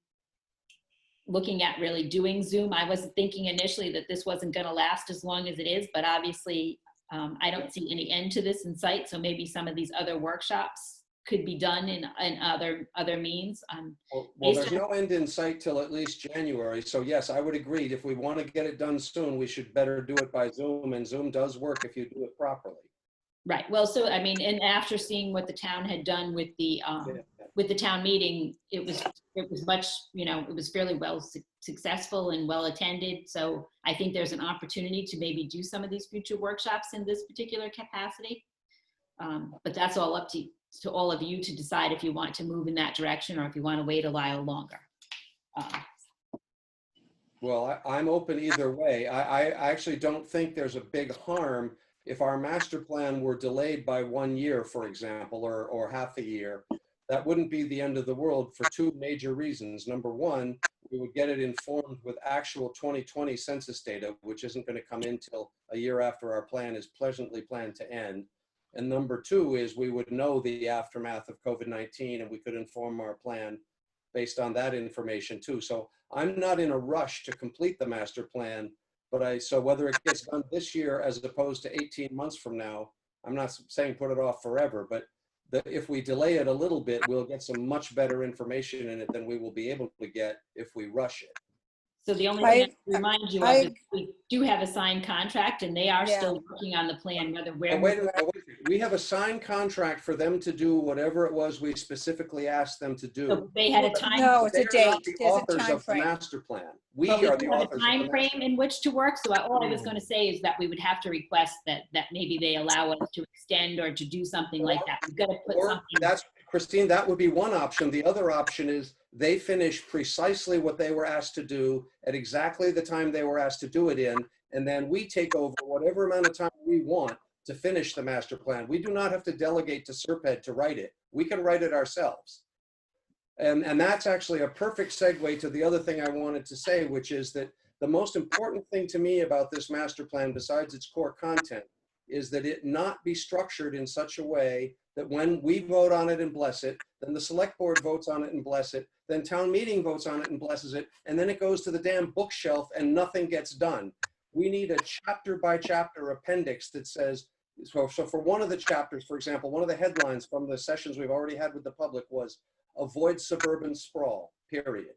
looking at really doing Zoom. I was thinking initially that this wasn't going to last as long as it is, but obviously I don't see any end to this in sight. So maybe some of these other workshops could be done in other means. Well, there's no end in sight till at least January. So yes, I would agree. If we want to get it done soon, we should better do it by Zoom, and Zoom does work if you do it properly. Right. Well, so I mean, and after seeing what the town had done with the town meeting, it was much, it was fairly well successful and well attended. So I think there's an opportunity to maybe do some of these future workshops in this particular capacity. But that's all up to all of you to decide if you want to move in that direction or if you want to wait a while longer. Well, I'm open either way. I actually don't think there's a big harm if our master plan were delayed by 1 year, for example, or half a year. That wouldn't be the end of the world for two major reasons. Number one, we would get it informed with actual 2020 census data, which isn't going to come in till a year after our plan is pleasantly planned to end. And number two is we would know the aftermath of COVID-19 and we could inform our plan based on that information too. So I'm not in a rush to complete the master plan, but so whether it gets done this year as opposed to 18 months from now, I'm not saying put it off forever, but if we delay it a little bit, we'll get some much better information in it than we will be able to get if we rush it. So the only thing I remind you of is we do have a signed contract and they are still working on the plan, whether we're. Wait a minute. We have a signed contract for them to do whatever it was we specifically asked them to do. So they had a time. No, it's a They're not date. the There's a authors time of the frame. master plan. We But we are the have a authors of the time master frame plan. in which to work. So all I was going to say is that we would have to request that maybe they allow us to extend or to do something like that. We've got to put something. That's, Christine, that would be one option. The other option is they finish precisely what they were asked to do at exactly the time they were asked to do it in, and then we take over whatever amount of time we want to finish the master plan. We do not have to delegate to Serped to write it. We can write it ourselves. And that's actually a perfect segue to the other thing I wanted to say, which is that the most important thing to me about this master plan, besides its core content, is that it not be structured in such a way that when we vote on it and bless it, then the select board votes on it and bless it, then town meeting votes on it and blesses it, and then it goes to the damn bookshelf and nothing gets done. We need a chapter by chapter appendix that says, so for one of the chapters, for example, one of the headlines from the sessions we've already had with the public was avoid suburban sprawl, period.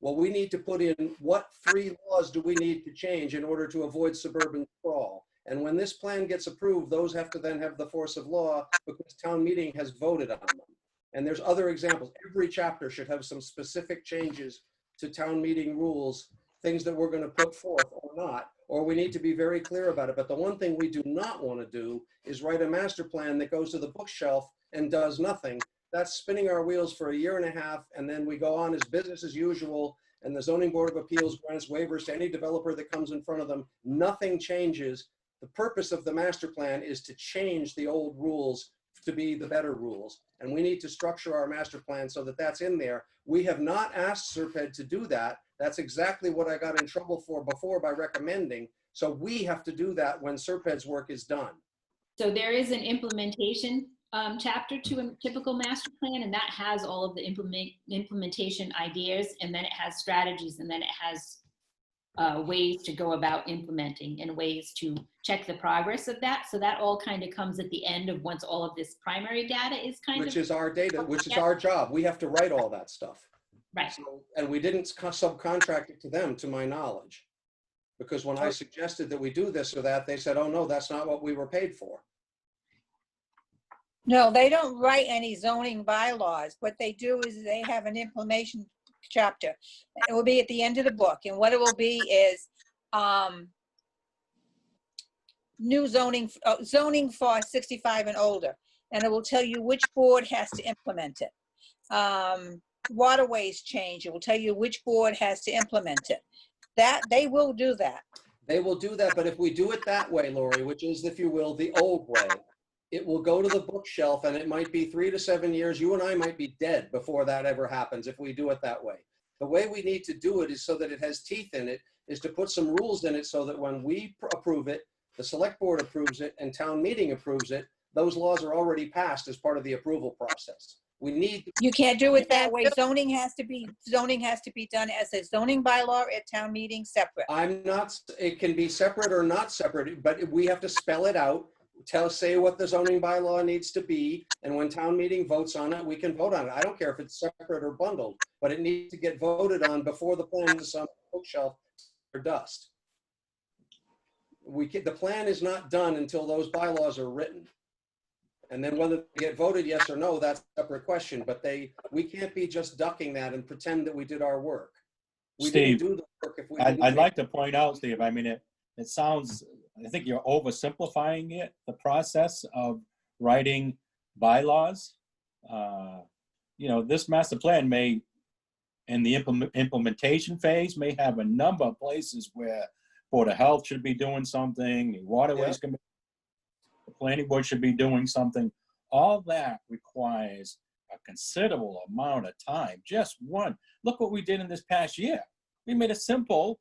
Well, we need to put in what 3 laws do we need to change in order to avoid suburban sprawl. And when this plan gets approved, those have to then have the force of law because town meeting has voted on them. And there's other examples. Every chapter should have some specific changes to town meeting rules, things that we're going to put forth or not, or we need to be very clear about it. But the one thing we do not want to do is write a master plan that goes to the bookshelf and does nothing. That's spinning our wheels for 1.5 years, and then we go on as business as usual, and the Zoning Board of Appeals grants waivers to any developer that comes in front of them. Nothing changes. The purpose of the master plan is to change the old rules to be the better rules. And we need to structure our master plan so that that's in there. We have not asked Serped to do that. That's exactly what I got in trouble for before by recommending. So we have to do that when Serped's work is done. So there is an implementation chapter to a typical master plan, and that has all of the implementation ideas, and then it has strategies, and then it has ways to go about implementing and ways to check the progress of that. So that all kind of comes at the end of once all of this primary data is kind of. Which is our data, which is our job. We have to write all that stuff. Right. So, and we didn't subcontract it to them, to my knowledge. Because when I suggested that we do this or that, they said, oh no, that's not what we were paid for. No, they don't write any zoning bylaws. What they do is they have an implementation chapter. It will be at the end of the book. And what it will be is new zoning, zoning for 65 and older. And it will tell you which board has to implement it. Waterways change, it will tell you which board has to implement it. That, they will do that. They will do that, but if we do it that way, Lori, which is, if you will, the old way, it will go to the bookshelf and it might be 3 to 7 years. You and I might be dead before that ever happens if we do it that way. The way we need to do it is so that it has teeth in it, is to put some rules in it so that when we approve it, the select board approves it, and town meeting approves it, those laws are already passed as part of the approval process. We need. You can't do it that way. Zoning has to be done as a zoning bylaw at town meeting separate. I'm not, it can be separate or not separate, but we have to spell it out, say what the zoning bylaw needs to be, and when town meeting votes on it, we can vote on it. I don't care if it's separate or bundled, but it needs to get voted on before the plan is on the bookshelf or dust. The plan is not done until those bylaws are written. And then whether they get voted yes or no, that's a separate question, but we can't be just ducking that and pretend that we did our work. We Steve, didn't do the work if we I'd like to point out, Steve, I mean, it sounds, I think you're oversimplifying it, the process of writing bylaws. You know, this master plan may, in the implementation phase, may have a number of places where Board of Health should be doing something, the Waterways Committee, the Planning Board should be doing something. All that requires a considerable amount of time. Just one. Look what we did in this past year. We made a simple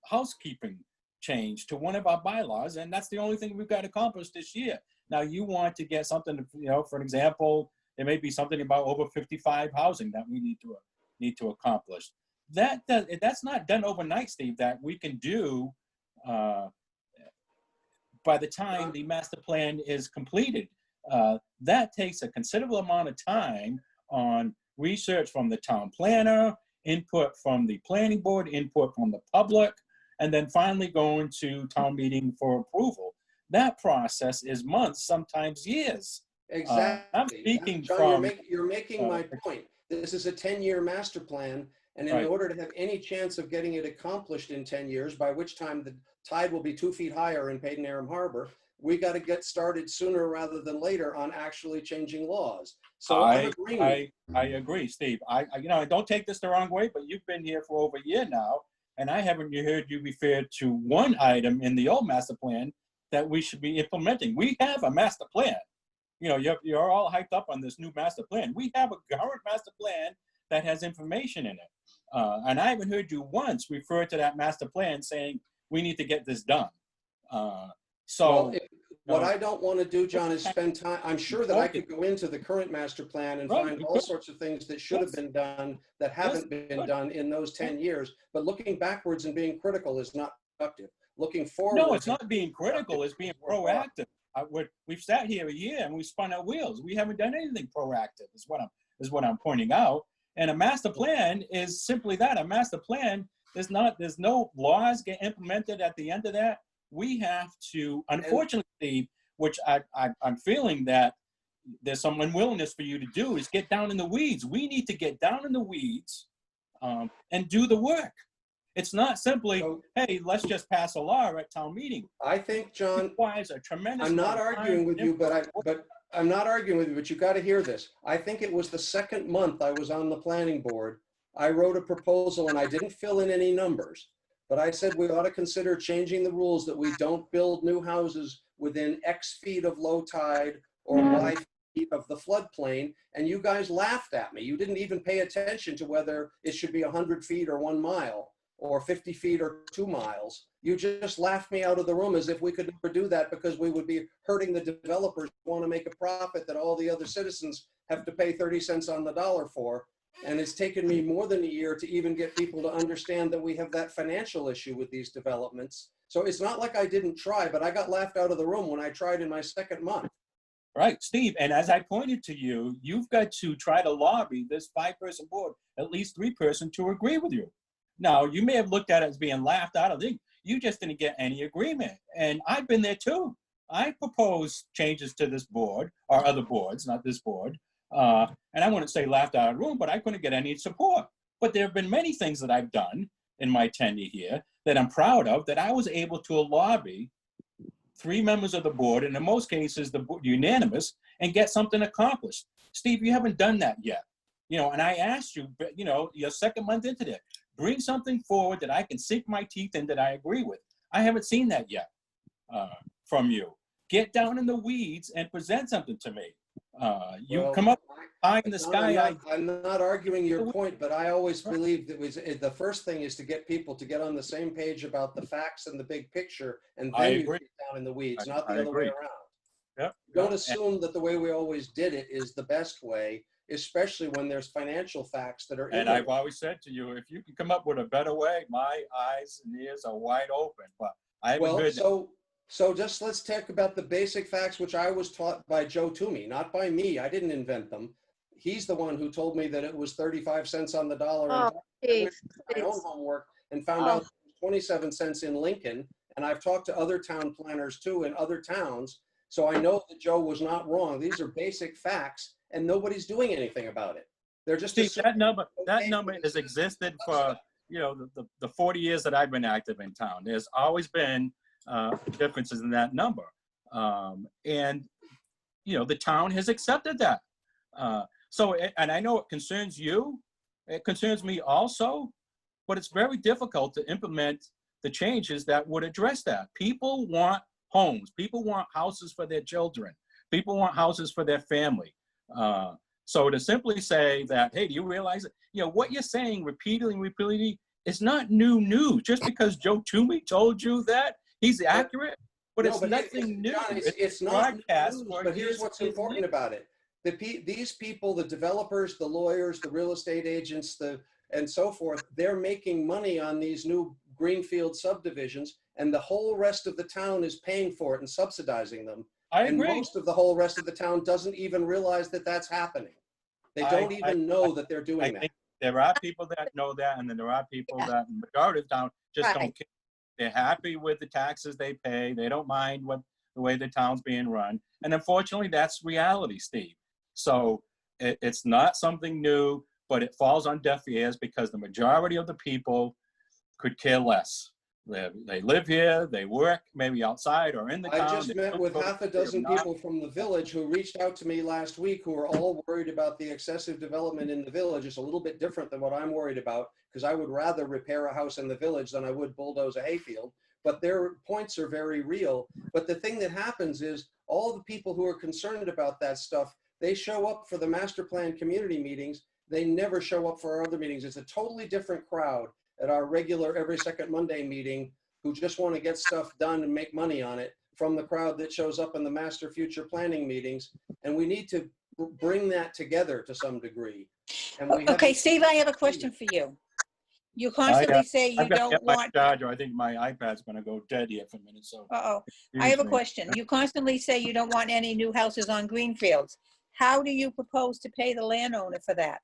housekeeping change to one of our bylaws, and that's the only thing we've got accomplished this year. Now, you want to get something, you know, for an example, there may be something about over 55 housing that we need to accomplish. That's not done overnight, Steve, that we can do by the time the master plan is completed. That takes a considerable amount of time on research from the town planner, input from the planning board, input from the public, and then finally going to town meeting for approval. That process is months, sometimes years. Exactly. I'm speaking John, from. you're making my point. This is a 10-year master plan, and in Right. order to have any chance of getting it accomplished in 10 years, by which time the tide will be 2 feet higher in Paden Harbor, we got to get started sooner rather than later on actually changing laws. So I'm agreeing. I agree, Steve. You know, don't take this the wrong way, but you've been here for over a year now, and I haven't heard you refer to one item in the old master plan that we should be implementing. We have a master plan. You know, you're all hyped up on this new master plan. We have a current master plan that has information in it. And I haven't heard you once refer to that master plan saying, we need to get this done. What I don't want to do, John, is spend time. I'm sure that I could go into the current master plan and find all sorts of things that should have been done that haven't been done in those 10 years. But looking backwards and being critical is not productive. Looking forward. No, it's not being critical, it's being proactive. We've sat here a year and we spun our wheels. We haven't done anything proactive, is what I'm pointing out. And a master plan is simply that. A master plan is not, there's no laws get implemented at the end of that. We have to, unfortunately, which I'm feeling that there's some unwillingness for you to do, is get down in the weeds. We need to get down in the weeds and do the work. It's not simply, hey, let's just pass a law at town meeting. I think, John, it requires a tremendous. I'm not arguing with you, but I'm not arguing with you, but you got to hear this. I think it was the second month I was on the planning board. I wrote a proposal and I didn't fill in any numbers, but I said we ought to consider changing the rules that we don't build new houses within X feet of low tide or Y feet of the floodplain. And you guys laughed at me. You didn't even pay attention to whether it should be 100 feet or 1 mile or 50 feet or 2 miles. You just laughed me out of the room as if we could never do that because we would be hurting the developers who want to make a profit that all the other citizens have to pay 30 cents on the dollar for. And it's taken me more than a year to even get people to understand that we have that financial issue with these developments. So it's not like I didn't try, but I got laughed out of the room when I tried in my second month. Right, Steve, and as I pointed to you, you've got to try to lobby this 5-person board, at least 3-person, to agree with you. Now, you may have looked at it as being laughed out of the, you just didn't get any agreement. And I've been there too. I proposed changes to this board, or other boards, not this board. And I wouldn't say laughed out of the room, but I couldn't get any support. But there have been many things that I've done in my tenure here that I'm proud of, that I was able to lobby 3 members of the board, and in most cases, the board unanimous, and get something accomplished. Steve, you haven't done that yet. You know, and I asked you, but you know, your second month into that, bring something forward that I can sink my teeth in that I agree with. I haven't seen that yet from you. Get down in the weeds and present something to me. You Well, come up high in the John, sky. I'm not arguing your point, but I always believed the first thing is to get people to get on the same page about the facts and the big picture, and I then you agree. get down in the weeds, I not the other way agree. around. Yep. Don't assume that the way we always did it is the best way, especially when there's financial facts that are in And there. I've always said to you, if you can come up with a better way, my eyes and ears are wide open. But I haven't Well, heard that. so just let's talk about the basic facts, which I was taught by Joe Toomey, not by me. I didn't invent them. He's the one who told me that it was 35 cents on the dollar. Oh, And I went Steve, to my own please. homework and found Oh. out it was 27 cents in Lincoln. And I've talked to other town planners too in other towns. So I know that Joe was not wrong. These are basic facts and nobody's doing anything about it. They're just Steve, assuming that okay number for the has citizens existed to for, subsidize. you know, the 40 years that I've been active in town. There's always been differences in that number. And, you know, the town has accepted that. And I know it concerns you, it concerns me also, but it's very difficult to implement the changes that would address that. People want homes, people want houses for their children, people want houses for their family. So to simply say that, hey, do you realize that, you know, what you're saying repeatedly, it's not new news. Just because Joe Toomey told you that, he's accurate, but it's nothing new. John, it's not broadcast news, for but here's years what's and important years. about it. These people, the developers, the lawyers, the real estate agents, and so forth, they're making money on these new greenfield subdivisions, and the whole rest of the town is paying for it and subsidizing them. I And agree. most of the whole rest of the town doesn't even realize that that's happening. They don't even know that they're I doing that. think there are people that know that, and then there are people that, in the majority of town, just Right. don't care. They're happy with the taxes they pay. They don't mind the way the town's being run. And unfortunately, that's reality, Steve. So it's not something new, but it falls on deaf ears because the majority of the people could care less. They live here, they work maybe outside or in the town. I just They met don't with go to half a work, they're dozen not- people from the village who reached out to me last week who are all worried about the excessive development in the village. It's a little bit different than what I'm worried about because I would rather repair a house in the village than I would bulldoze a hayfield. But their points are very real. But the thing that happens is all the people who are concerned about that stuff, they show up for the master plan community meetings. They never show up for our other meetings. It's a totally different crowd at our regular every second Monday meeting who just want to get stuff done and make money on it from the crowd that shows up in the master future planning meetings. And we need to bring that together to some degree. And we Okay, haven't- Steve, I have a question for you. You constantly say you I've got to don't get my want, charger. I think my iPad's going to go dead here for a minute. So uh-oh. I have a excuse me. question. You constantly say you don't want any new houses on greenfields. How do you propose to pay the landowner for that?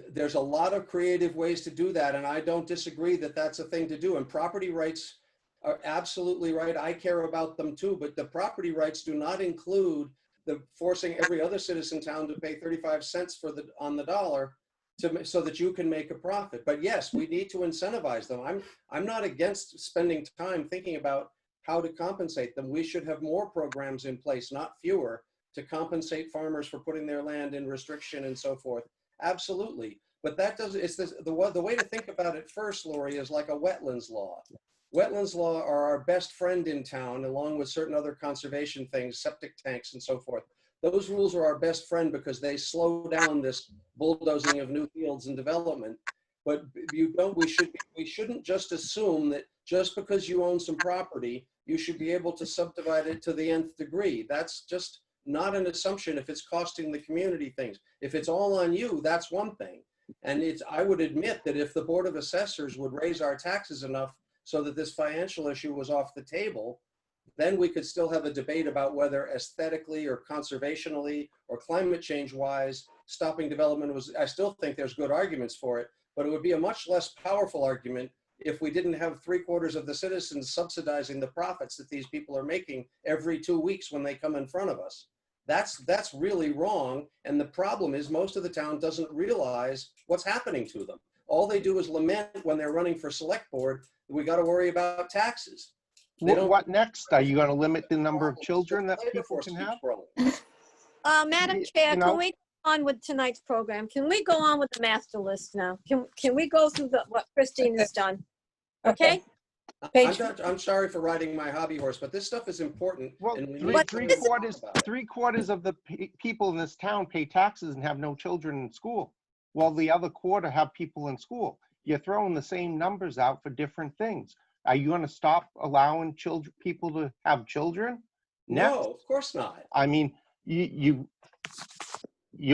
There's a lot of creative ways to do that, and I don't disagree that that's a thing to do. And property rights are absolutely right. I care about them too, but the property rights do not include the forcing every other citizen town to pay 35 cents on the dollar so that you can make a profit. But yes, we need to incentivize them. I'm not against spending time thinking about how to compensate them. We should have more programs in place, not fewer, to compensate farmers for putting their land in restriction and so forth. Absolutely. But that doesn't, it's this, the way to think about it first, Lori, is like a wetlands law. Wetlands law are our best friend in town, along with certain other conservation things, septic tanks and so forth. Those rules are our best friend because they slow down this bulldozing of new fields and development. But we shouldn't just assume that just because you own some property, you should be able to subdivide it to the nth degree. That's just not an assumption if it's costing the community things. If it's all on you, that's one thing. And I would admit that if the Board of Assessors would raise our taxes enough so that this financial issue was off the table, then we could still have a debate about whether aesthetically or conservationally or climate change wise, stopping development was, I still think there's good arguments for it, but it would be a much less powerful argument if we didn't have 3/4 of the citizens subsidizing the profits that these people are making every 2 weeks when they come in front of us. That's really wrong. And the problem is most of the town doesn't realize what's happening to them. All they do is lament when they're running for select board, we got to worry about taxes. They don't- What next? Are you gonna limit the number of children that Labor people force can keeps have? growing. Madam You Chair, know- can we go on with tonight's program? Can we go on with the master list now? Can we go through what Christine has done? Okay? Page- I'm sorry for riding my hobby horse, but this stuff is important. Well, and we three need to talk about it. quarters of the people in this town pay taxes and have no children in school, while the other quarter have people in school. You're throwing the same numbers out for different things. Are you gonna stop allowing people to have children? Next. No, of course not. I mean, you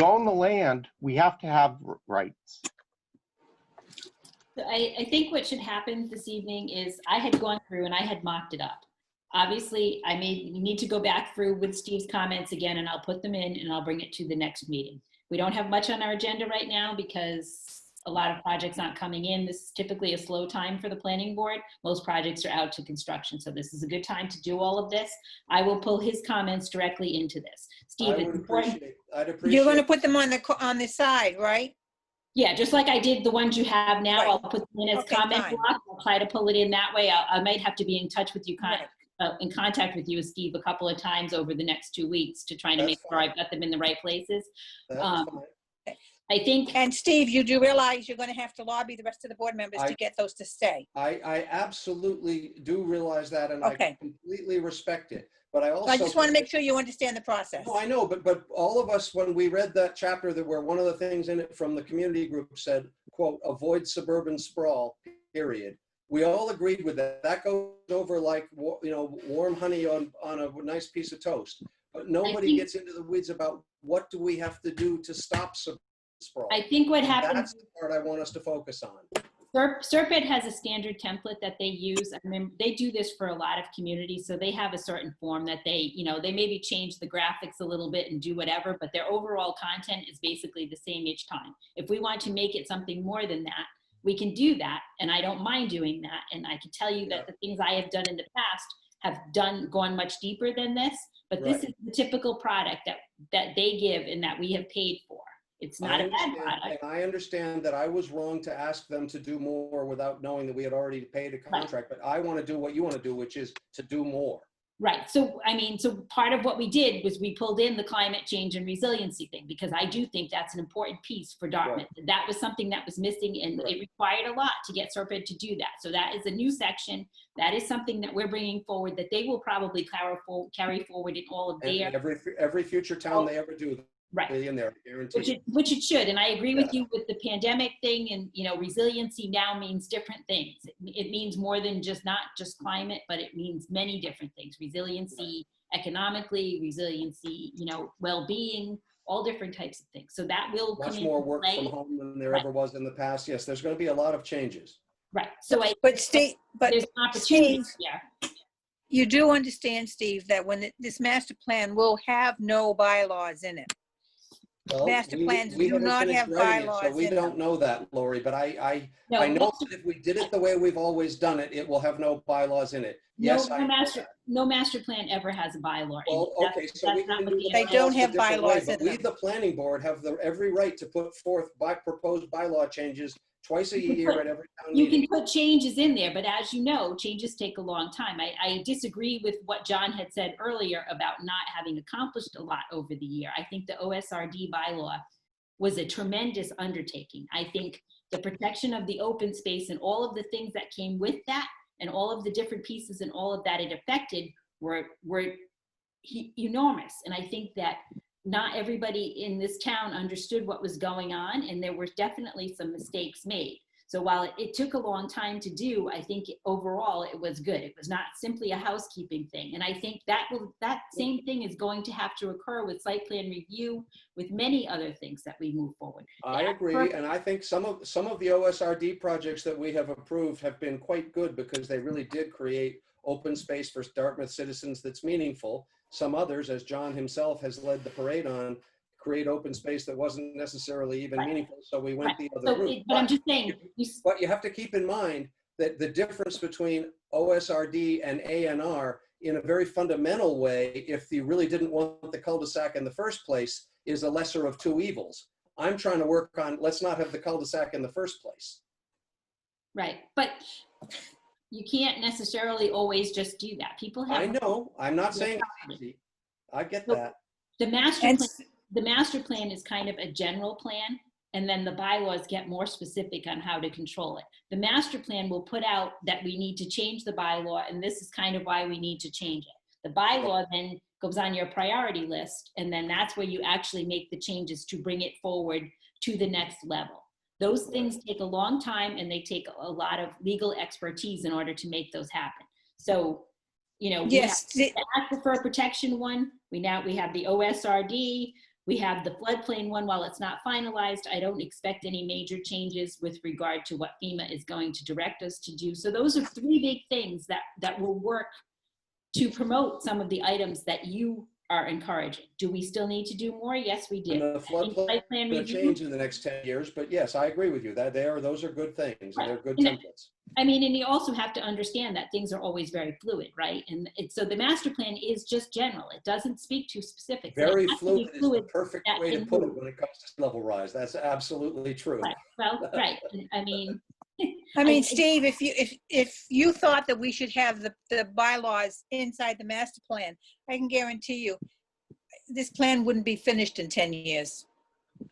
own the land, we have to have rights. So I think what should happen this evening is I had gone through and I had mocked it up. Obviously, need to go back through with Steve's comments again, and I'll put them in and I'll bring it to the next meeting. We don't have much on our agenda right now because a lot of projects aren't coming in. This is typically a slow time for the planning board. Most projects are out to construction, so this is a good time to do all of this. I will pull his comments directly into this. Steve, it's important. I'd appreciate. You're gonna put them on the side, right? Yeah, just like I did the ones you have now, Right. I'll put them in as Okay, comment fine. block. I'll try to pull it in that way. I might have to be in touch with you, Right. in contact with you, Steve, a couple of times over the next 2 weeks to try to make That's sure I've got them in the right places. That's um, fine. I think, And Steve, you do realize you're gonna have to lobby the rest of the board members to get those to stay. I absolutely do realize that, and I Okay. completely respect it. But I also. I just wanna make sure you understand the process. No, I know, but all of us, when we read that chapter, that where one of the things in it from the community group said, quote, avoid suburban sprawl, period. We all agreed with that. That goes over like, warm honey on a nice piece of toast. But nobody think- gets into the weeds about what do we have to do to stop suburban sprawl. I think what And happens, that's the part I want us to focus on. Serpent has a standard template that they use. I mean, they do this for a lot of communities, so they have a certain form that they maybe change the graphics a little bit and do whatever, but their overall content is basically the same each time. If we want to make it something more than that, we can do that, and I don't mind doing that. And I can tell you that the things I have done in the past have gone much deeper than this, but this Right. is the typical product that they give and that we have paid for. It's not I a bad understand, product. and I understand that I was wrong to ask them to do more without knowing that we had already paid a contract, but I want to do what you want to do, which is to do more. Right. So, so part of what we did was we pulled in the climate change and resiliency thing, because I do think that's an important piece for Dartmouth. That was something that was missing, and it required a lot to get Serpent to do that. So that is a new section. That is something that we're bringing forward that they will probably carry forward in all of And their, every future town they ever do, right. be in there, guaranteed. Which it should. And I agree with you with the pandemic thing, and, resiliency now means different things. It means more than not just climate, but it means many different things. Resiliency economically, resiliency, well-being, all different types of things. So that will come Much into more work play. from home than there ever was in the past. Yes, there's going to be a lot of changes. Right. So But Steve, there's an opportunity there. you do understand, Steve, that when this master plan will have no bylaws in it. Well, Master plans we do haven't not finished have writing it, so bylaws we in don't them. know that, Lori, but I No, know that if we did it the way we've always done it, it will have no bylaws in it. Yes, I know that. no master plan ever has a bylaw. in it. Well, okay, so we that's not can what do the the They bylaws don't a have different way, bylaws but in we, them. the planning board, have every right to put forth proposed bylaw changes twice a You can year put- at every town You meeting. can put changes in there, but as you know, changes take a long time. I disagree with what John had said earlier about not having accomplished a lot over the year. I think the OSRD bylaw was a tremendous undertaking. I think the protection of the open space and all of the things that came with that, and all of the different pieces and all of that it affected were enormous. And I think that not everybody in this town understood what was going on, and there were definitely some mistakes made. So while it took a long time to do, I think overall it was good. It was not simply a housekeeping thing. And I think that same thing is going to have to occur with site plan review, with many other things that we move forward. I agree, and I think some of the OSRD projects that we have approved have been quite good because they really did create open space for Dartmouth citizens that's meaningful. Some others, as John himself has led the parade on, create open space that wasn't necessarily even meaningful, so we went the other route. But I'm just saying, But you have to keep in mind that the difference between OSRD and ANR in a very fundamental way, if you really didn't want the cul-de-sac in the first place, is a lesser of two evils. I'm trying to work on, let's not have the cul-de-sac in the first place. right, but You can't necessarily always just do that. People I have. know, I'm not saying it's easy. I get Look, that. The master And plan, the master plan is kind of a general plan, and then the bylaws get more specific on how to control it. The master plan will put out that we need to change the bylaw, and this is kind of why we need to change it. The bylaw then goes on your priority list, and then that's where you actually make the changes to bring it forward to the next level. Those things take a long time, and they take a lot of legal expertise in order to make those happen. So, we have yes, the aquifer protection one. We have the OSRD. We have the floodplain one. While it's not finalized, I don't expect any major changes with regard to what FEMA is going to direct us to do. So those are three big things that will work to promote some of the items that you are encouraging. Do we still need to do more? Yes, we did. And the floodplain Plan will review. change in the next 10 years, but yes, I agree with you that those are good things and they're good And templates. I mean, and you also have to understand that things are always very fluid, right? And so the master plan is just general. It doesn't speak to specifics. and it Very has to be fluid is the perfect that way to can put it move. when it comes to sea level rise. That's absolutely true. Right. Well, right. And I mean, I mean, Steve, if you thought that we should have the bylaws inside the master plan, I can guarantee you, this plan wouldn't be finished in 10 years.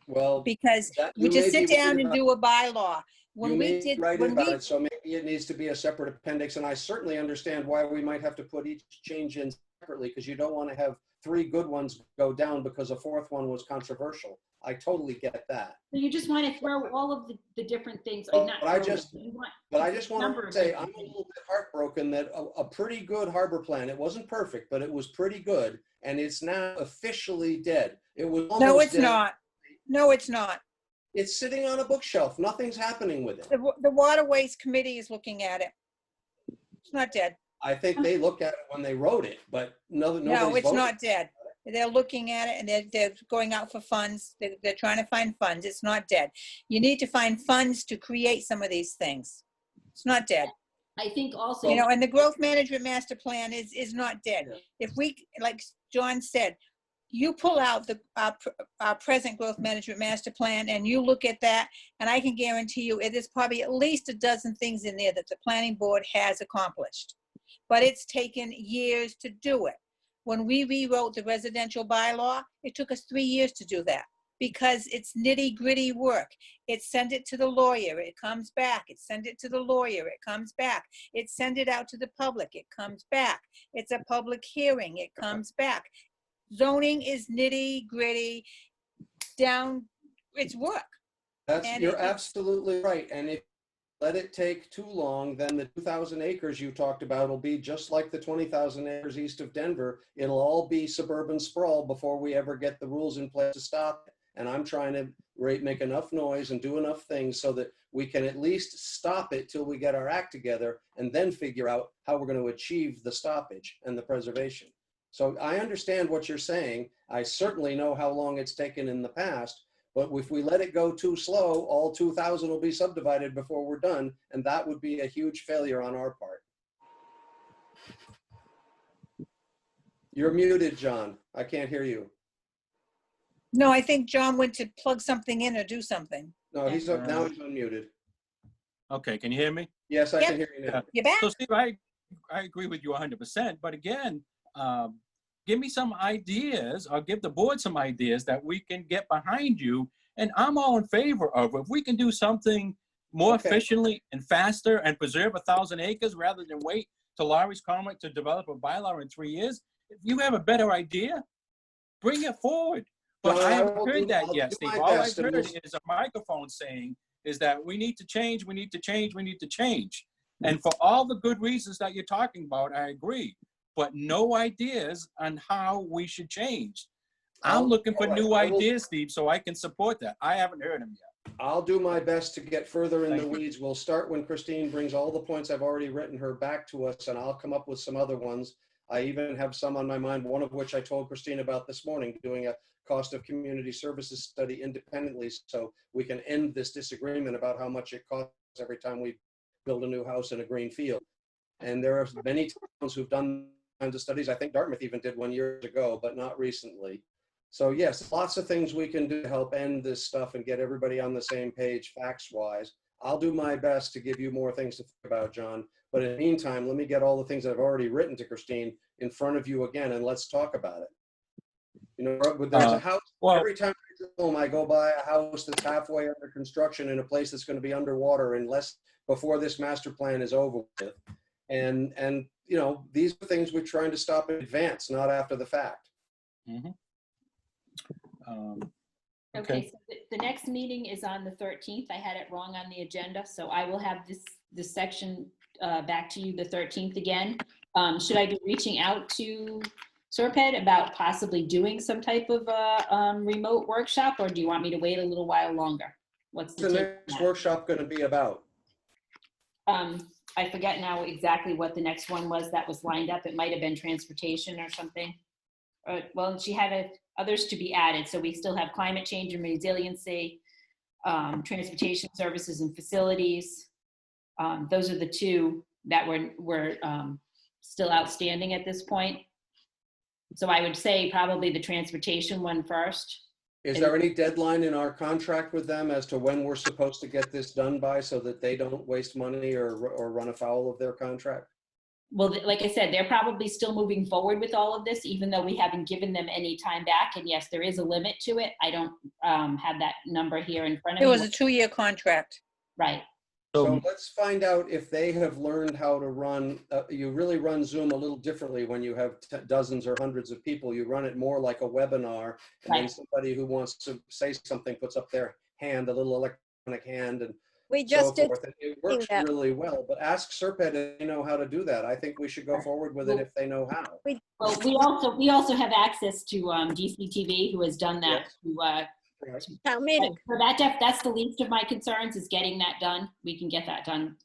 Well, Because we you just may sit be down right and about do a bylaw. When You we may did, be right when about we, it, so maybe it needs to be a separate appendix, and I certainly understand why we might have to put each change in separately, because you don't want to have 3 good ones go down because a 4th one was controversial. I totally get that. so you just want to throw all of the different things. But not I throw just- them, you want But I just want number to of say, different I'm a things. little bit heartbroken that a pretty good harbor plan, it wasn't perfect, but it was pretty good, and it's now officially dead. It was no, almost it's dead. not. No, it's not. It's sitting on a bookshelf. Nothing's happening with it. The Waterways Committee is looking at it. It's not dead. I think they looked at it when they wrote it, but nobody's No, it's voted. not dead. They're looking at it and they're going out for funds. They're trying to find funds. It's not dead. You need to find funds to create some of these things. It's not dead. I think also, And the growth management master plan is not dead. Yeah. If we, like John said, you pull out our present growth management master plan and you look at that, and I can guarantee you it is probably at least a dozen things in there that the planning board has accomplished. But it's taken years to do it. When we rewrote the residential bylaw, it took us 3 years to do that because it's nitty gritty work. It send it to the lawyer, it comes back. It send it to the lawyer, it comes back. It send it out to the public, it comes back. It's a public hearing, it comes back. Zoning is nitty gritty down, it's work. And You're it's- absolutely right. And if you let it take too long, then the 2,000 acres you talked about will be just like the 20,000 acres east of Denver. It'll all be suburban sprawl before we ever get the rules in place to stop it. And I'm trying to make enough noise and do enough things so that we can at least stop it till we get our act together and then figure out how we're going to achieve the stoppage and the preservation. So I understand what you're saying. I certainly know how long it's taken in the past, but if we let it go too slow, all 2,000 will be subdivided before we're done, and that would be a huge failure on our part. You're muted, John. I can't hear you. No, I think John went to plug something in or do something. No, now he's unmuted. Okay, can you hear me? Yes, I Yep. can hear you now. You back? So Steve, I agree with you 100%, but again, give me some ideas or give the board some ideas that we can get behind you. And I'm all in favor of, if we can do something more Okay. efficiently and faster and preserve 1,000 acres rather than wait till Laurie's comment to develop a bylaw in 3 years. If you have a better idea, bring it forward. But John, I I haven't will heard do- that I'll yet, do Steve. my All I've best, and heard we'll- is a microphone saying is that we need to change, we need to change, we need to change. And for all the good reasons that you're talking about, I agree, but no ideas on how we should change. I'm looking for all right, new I will- ideas, Steve, so I can support that. I haven't heard them yet. I'll do my best to get further in the Thank you. weeds. We'll start when Christine brings all the points I've already written her back to us, and I'll come up with some other ones. I even have some on my mind, one of which I told Christine about this morning, doing a cost of community services study independently so we can end this disagreement about how much it costs every time we build a new house in a green field. And there are many towns who've done kinds of studies. I think Dartmouth even did one years ago, but not recently. So yes, lots of things we can do to help end this stuff and get everybody on the same page facts-wise. I'll do my best to give you more things to think about, John. But in the meantime, let me get all the things I've already written to Christine in front of you again, and let's talk about it. You know, there's a house, well- every time I go home, I go by a house that's halfway under construction in a place that's going to be underwater before this master plan is over with. And you know, these are things we're trying to stop in advance, not after the fact. Mhm. Okay, so the next meeting is on the 13th. I had it wrong on the agenda, so I will have this section back to you the 13th again. Should I be reaching out to Serped about possibly doing some type of remote workshop, or do you want me to wait a little while longer? What's What's the next workshop going to be about? I forget now exactly what the next one was that was lined up. It might have been transportation or something. Well, she had others to be added, so we still have climate change and resiliency, transportation services and facilities. Those are the two that were still outstanding at this point. So I would say probably the transportation one first. Is there any deadline in our contract with them as to when we're supposed to get this done by so that they don't waste money or run afoul of their contract? Well, like I said, they're probably still moving forward with all of this, even though we haven't given them any time back. And yes, there is a limit to it. I don't have that number here in front of It me. was a 2-year contract. Right. So let's find out if they have learned how to run, you really run Zoom a little differently when you have dozens or hundreds of people. You run it more like a webinar, and then Right. somebody who wants to say something puts up their hand, a little electronic hand, and We so just did, forth. And it works that. really well, but ask Serped if they know how to do that. I think we should go forward with it if they know how. Well, we also have access to DCTV, who has done that. Yes. town meeting. So that's the least of my concerns, is getting that done. We can get that done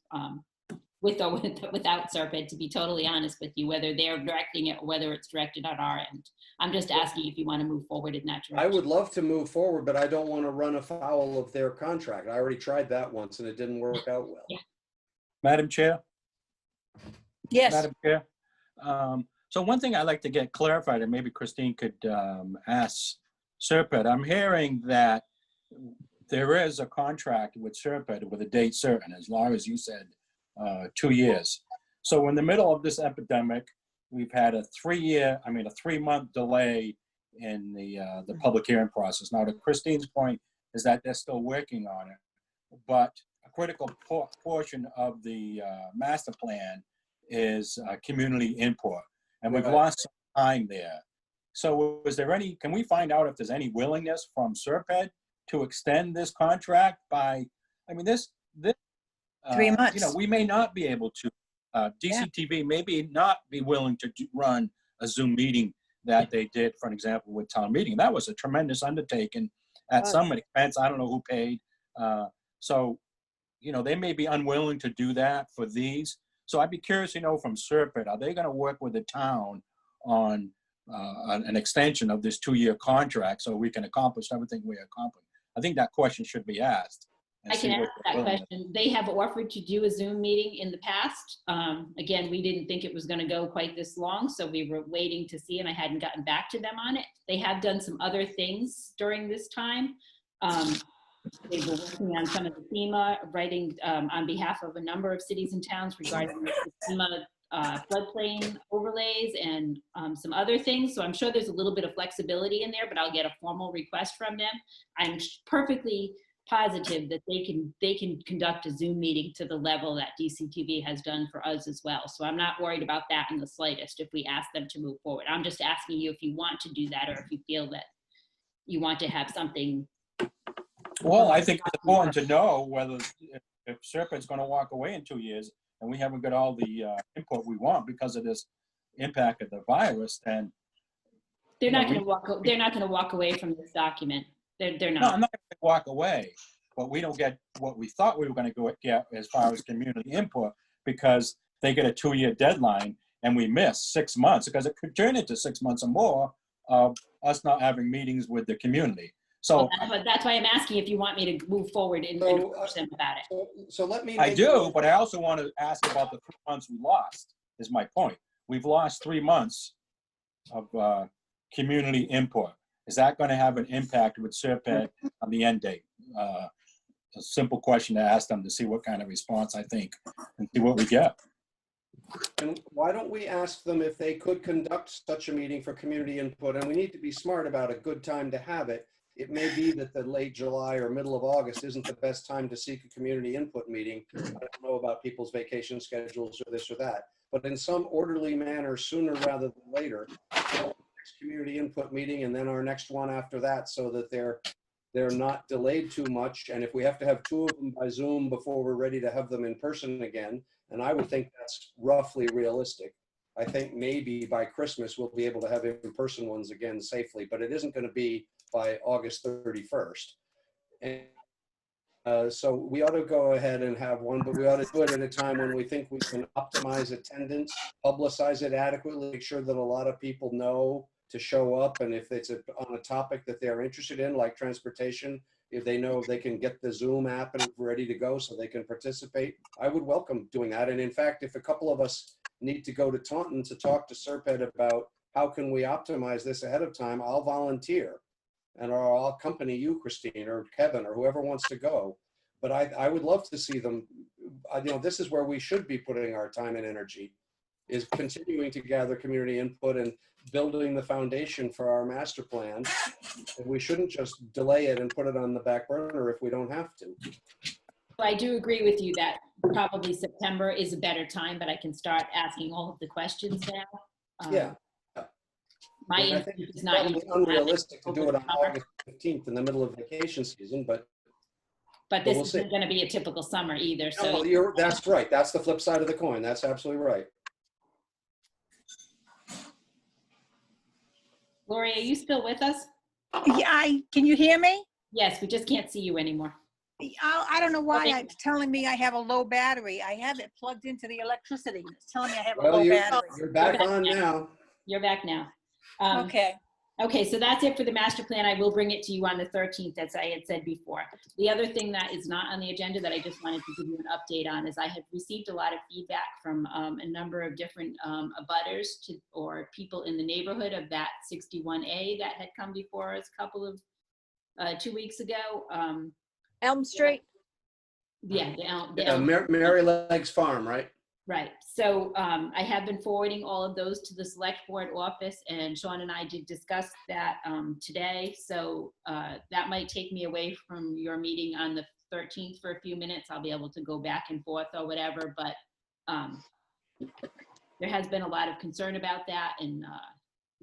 with or without Serped, to be totally honest with you, whether they're directing it or whether it's directed on our end. I'm just asking if you want to move forward in that direction. I would love to move forward, but I don't want to run afoul of their contract. I already tried that once and it didn't work out well. Yeah. Madam Chair? Yes, Madam Chair? So one thing I'd like to get clarified, and maybe Christine could ask Serped. I'm hearing that there is a contract with Serped with a date certain, as long as you said 2 years. So in the middle of this epidemic, we've had a 3-month delay in the public hearing process. Now, to Christine's point is that they're still working on it, but a critical portion of the master plan is community input, and we've Right. lost some time there. So can we find out if there's any willingness from Serped to extend this contract by, this 3 months. we may not be able to, DCTV maybe not be willing to run a Zoom meeting that they did, for example, with town meeting. That was a tremendous undertaking at some expense. I don't know who paid. So, they may be unwilling to do that for these. So I'd be curious to know from Serped, are they going to work with the town on an extension of this 2-year contract so we can accomplish everything we accomplished? I think that question should be asked. I can answer that question. They have offered to do a Zoom meeting in the past. Again, we didn't think it was going to go quite this long, so we were waiting to see, and I hadn't gotten back to them on it. They have done some other things during this time. They were working on some of the FEMA, writing on behalf of a number of cities and towns regarding the FEMA floodplain overlays and some other things. So I'm sure there's a little bit of flexibility in there, but I'll get a formal request from them. I'm perfectly positive that they can conduct a Zoom meeting to the level that DCTV has done for us as well. So I'm not worried about that in the slightest if we ask them to move forward. I'm just asking you if you want to do that, or if you feel that you want to have something. Well, I think it's important to know whether if Serpent's going to walk away in 2 years and we haven't got all the input we want because of this impact of the virus, then They're not going to walk away from this document. They're not. No, I'm not going to walk away, but we don't get what we thought we were going to get as far as community input, because they get a 2-year deadline and we miss 6 months, because it could turn into 6 months or more of us not having meetings with the community. So that's why I'm asking if you want me to move forward and approach them about it. So let me. I do, but I also want to ask about the 3 months we lost, is my point. We've lost 3 months of community input. Is that going to have an impact with Serpent on the end date? a simple question to ask them to see what kind of response I think and see what we get. And why don't we ask them if they could conduct such a meeting for community input? And we need to be smart about a good time to have it. It may be that the late July or middle of August isn't the best time to seek a community input meeting. I don't know about people's vacation schedules or this or that, but in some orderly manner, sooner rather than later, next community input meeting and then our next one after that, so that they're not delayed too much. And if we have to have 2 of them by Zoom before we're ready to have them in person again, and I would think that's roughly realistic. I think maybe by Christmas, we'll be able to have in-person ones again safely, but it isn't going to be by August 31st. And so we ought to go ahead and have one, but we ought to do it at a time when we think we can optimize attendance, publicize it adequately, make sure that a lot of people know to show up. And if it's on a topic that they're interested in, like transportation, if they know they can get the Zoom app and ready to go so they can participate, I would welcome doing that. And in fact, if a couple of us need to go to Taunton to talk to Serped about how can we optimize this ahead of time, I'll volunteer. And or I'll accompany you, Christine, or Kevin, or whoever wants to go. But I would love to see them. This is where we should be putting our time and energy, is continuing to gather community input and building the foundation for our master plan. And we shouldn't just delay it and put it on the back burner if we don't have to. I do agree with you that probably September is a better time, but I can start asking all of the questions now. Yeah. My I think instinct it's is not probably using unrealistic to over do it the on summer. August 15th in the middle of vacation season, but this we'll see. isn't going to be a typical summer either. So no, that's right. That's the flip side of the coin. That's absolutely right. Lori, are you still with us? Yeah, can you hear me? Yes, we just can't see you anymore. I don't know why Okay. it's telling me I have a low battery. I have it plugged into the electricity. It's telling me I have a Well, low you're battery. back on now. You're back now. Okay. Okay, so that's it for the master plan. I will bring it to you on the 13th, as I had said before. The other thing that is not on the agenda that I just wanted to give you an update on is I have received a lot of feedback from a number of different abutters or people in the neighborhood of that 61A that had come before us a couple of 2 weeks ago. Elm Street? Yeah, Mary Legs Farm, right? Right. So I have been forwarding all of those to the select board office, and Sean and I did discuss that today. So that might take me away from your meeting on the 13th for a few minutes. I'll be able to go back and forth or whatever, but there has been a lot of concern about that. And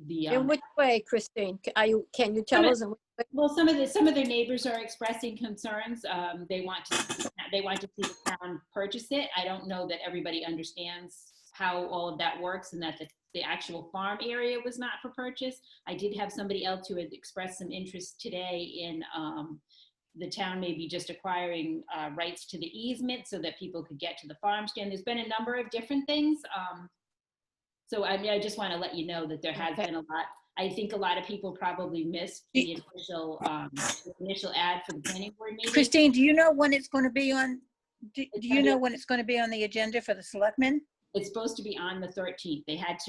In which way, Christine? Can you tell us? In which way? well, some of the neighbors are expressing concerns. They want to see the town purchase it. I don't know that everybody understands how all of that works and that the actual farm area was not for purchase. I did have somebody else who had expressed some interest today in the town maybe just acquiring rights to the easement so that people could get to the farm stand. There's been a number of different things. So I mean, I just want to let you know that there has been a lot. I think a lot of people probably missed the initial ad for the planning board meeting. Christine, do you know when it's going to be on? Do you know when it's going to be on the agenda for the selectmen? It's supposed to be on the 13th. They have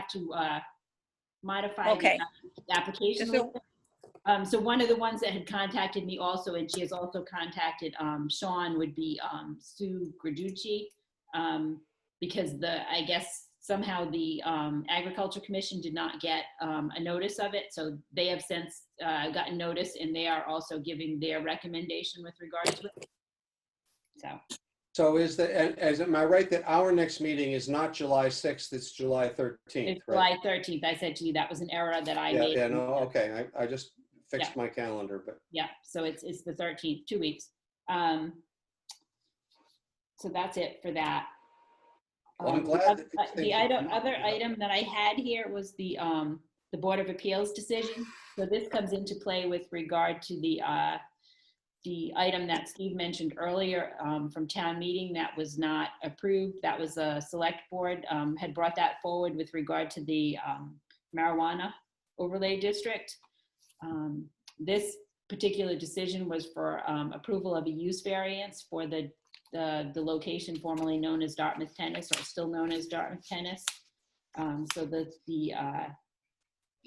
to modify Okay. the application. So- So one of the ones that had contacted me also, and she has also contacted Sean, would be Sue Graducci, because I guess somehow the Agriculture Commission did not get a notice of it. So they have since gotten notice, and they are also giving their recommendation with regard to it. So am I right that our next meeting is not July 6th, it's July 13th? It's right? July 13th. I said to you, that was an error that I Yeah, made. yeah, no, okay. I just fixed my calendar, but Yeah, so it's the 13th, 2 weeks. So that's it for that. well, I'm glad that these The things- other item that I had here was the Board of Appeals decision. So this comes into play with regard to the item that Steve mentioned earlier from town meeting that was not approved. That was a select board had brought that forward with regard to the marijuana overlay district. This particular decision was for approval of a use variance for the location formerly known as Dartmouth Tennis, or still known as Dartmouth Tennis. So the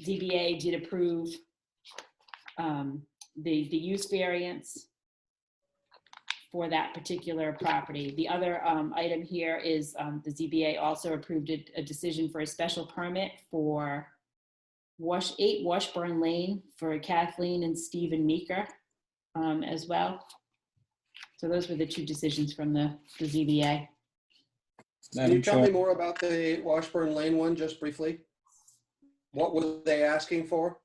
ZBA did approve the use variance. for that particular property. The other item here is the ZBA also approved a decision for a special permit for 8 Washburn Lane for Kathleen and Stephen Meeker as well. So those were the 2 decisions from the ZBA. Can you tell me more about the Washburn Lane one, just briefly? What were they asking for?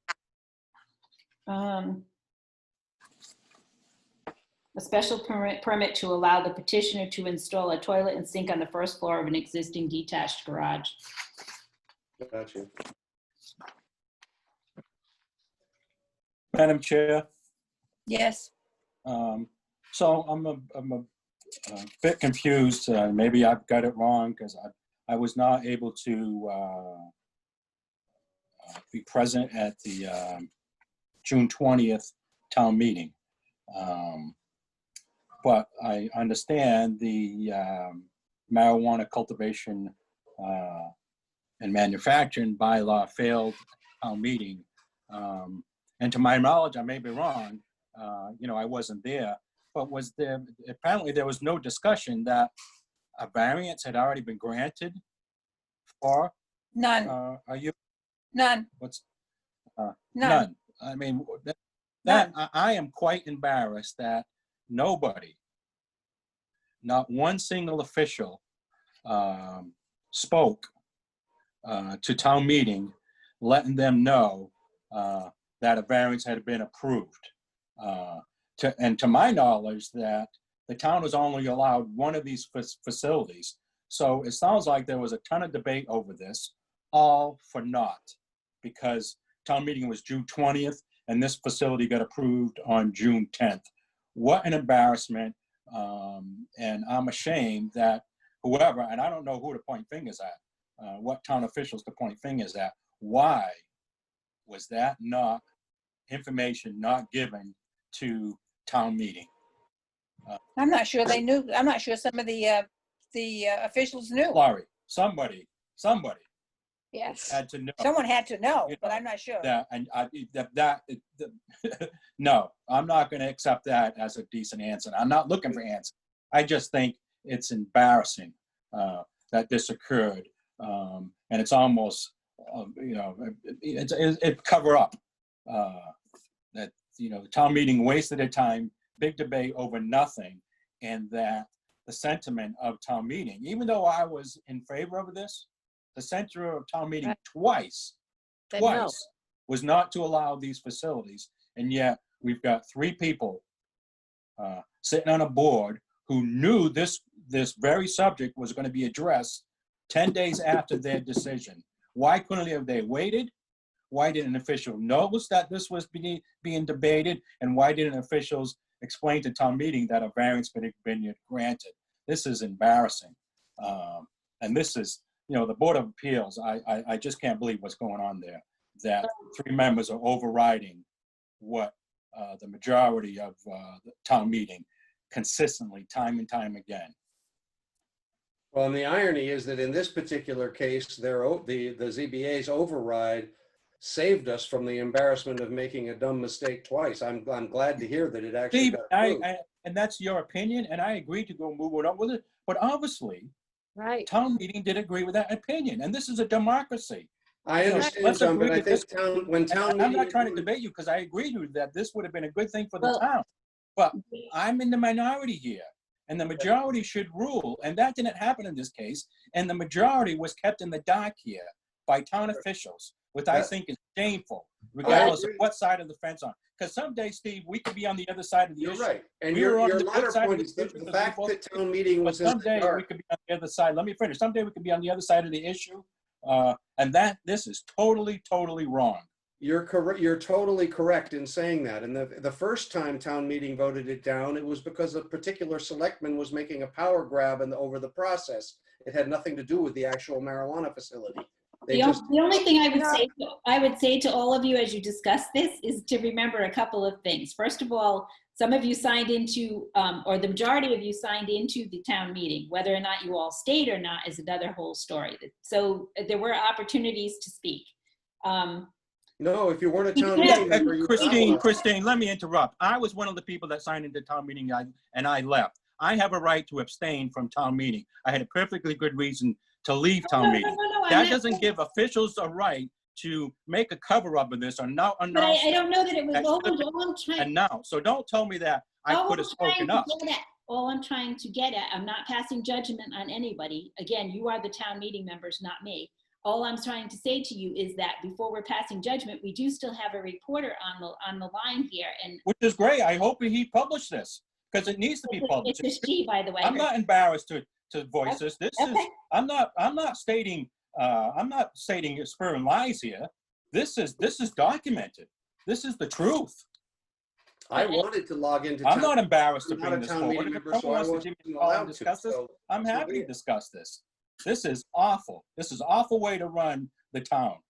A special permit to allow the petitioner to install a toilet and sink on the first floor of an existing detached garage. Gotcha. Madam Chair, Yes, so I'm a bit confused. Maybe I've got it wrong because I was not able to be present at the June 20th town meeting. But I understand the marijuana cultivation and manufacturing bylaw failed town meeting. And to my knowledge, I may be wrong, I wasn't there, but apparently there was no discussion that a variance had already been granted for? none, none, none. None. I mean, I am quite embarrassed that nobody, not one single official spoke to town meeting, letting them know that a variance had been approved. And to my knowledge, that the town was only allowed one of these facilities. So it sounds like there was a ton of debate over this, all for naught, because town meeting was June 20th and this facility got approved on June 10th. What an embarrassment. And I'm ashamed that whoever, and I don't know who to point fingers at, what town officials to point fingers at, why was that not information not given to town meeting? I'm not sure they knew. I'm not sure some of the officials knew. Laurie, somebody Yes. had to know. Someone had to know, You but know, I'm not sure. That, and no, I'm not going to accept that as a decent answer. I'm not looking for answers. I just think it's embarrassing that this occurred, and it's almost, it's cover up that the town meeting wasted their time, big debate over nothing, and that the sentiment of town meeting, even though I was in favor of this, the center of town meeting Right. twice Said no. was not to allow these facilities. And yet we've got 3 people sitting on a board who knew this very subject was going to be addressed 10 days after their decision. Why couldn't they have waited? Why didn't officials notice that this was being debated? And why didn't officials explain to town meeting that a variance had been granted? This is embarrassing. And this is, the Board of Appeals, I just can't believe what's going on there, that 3 members are overriding what the majority of the town meeting consistently, time and time again. Well, and the irony is that in this particular case, the ZBA's override saved us from the embarrassment of making a dumb mistake twice. I'm glad to hear that it actually Steve, got approved. and that's your opinion, and I agree to go move it up with it, but obviously, Right. town meeting did agree with that opinion, and this is a democracy. I understand, let's John, but agree I to think when town I'm meeting. not trying to debate you because I agree with that this would have been a good thing for the Well- town. But I'm in the minority here, and the majority should rule, and that didn't happen in this case. And the majority was kept in the dark here by town officials, which I think is shameful, regardless of agree. what side of the fence on. Because someday, Steve, we could be on the other side of the You're issue. right. And We your were on the latter good side of point the is that issue the because fact we that town meeting But was in the someday we dark. could be on the other side. Let me finish. Someday we could be on the other side of the issue. And this is totally, totally wrong. You're correct. You're totally correct in saying that. And the first time town meeting voted it down, it was because a particular selectman was making a power grab over the process. It had nothing to do with the actual marijuana facility. They The just, only thing I would say to all of you as you discuss this is to remember a couple of things. First of all, some of you signed into, or the majority of you signed into the town meeting. Whether or not you all stayed or not is another whole story. So there were opportunities to speak. No, if you weren't a town Yeah. meeting member, you're not allowed. Christine, let me interrupt. I was one of the people that signed into town meeting and I left. I have a right to abstain from town meeting. I had a perfectly good reason to leave town meeting. I'm That not doesn't saying- give officials a right to make a cover up of this or not But announce I don't know that it was that all should I'm trying. and now. So don't tell me that I All could have I'm trying spoken to up. get at- All I'm trying to get at, I'm not passing judgment on anybody. Again, you are the town meeting members, not me. All I'm trying to say to you is that before we're passing judgment, we do still have a reporter on the line here, and Which is great. I hope he published this because it needs to be published. it's a she, by the way. I'm not embarrassed to voice this. This is Okay. I'm not stating spurring lies here. This is documented. This is the truth. I wanted to log into. I'm town- not embarrassed to I'm not bring a this town forward. meeting If member, someone so I wants to wasn't give me a call and allowed to, discuss this, so- I'm so happy be to it. discuss this. This is awful. This is an awful way to run the town.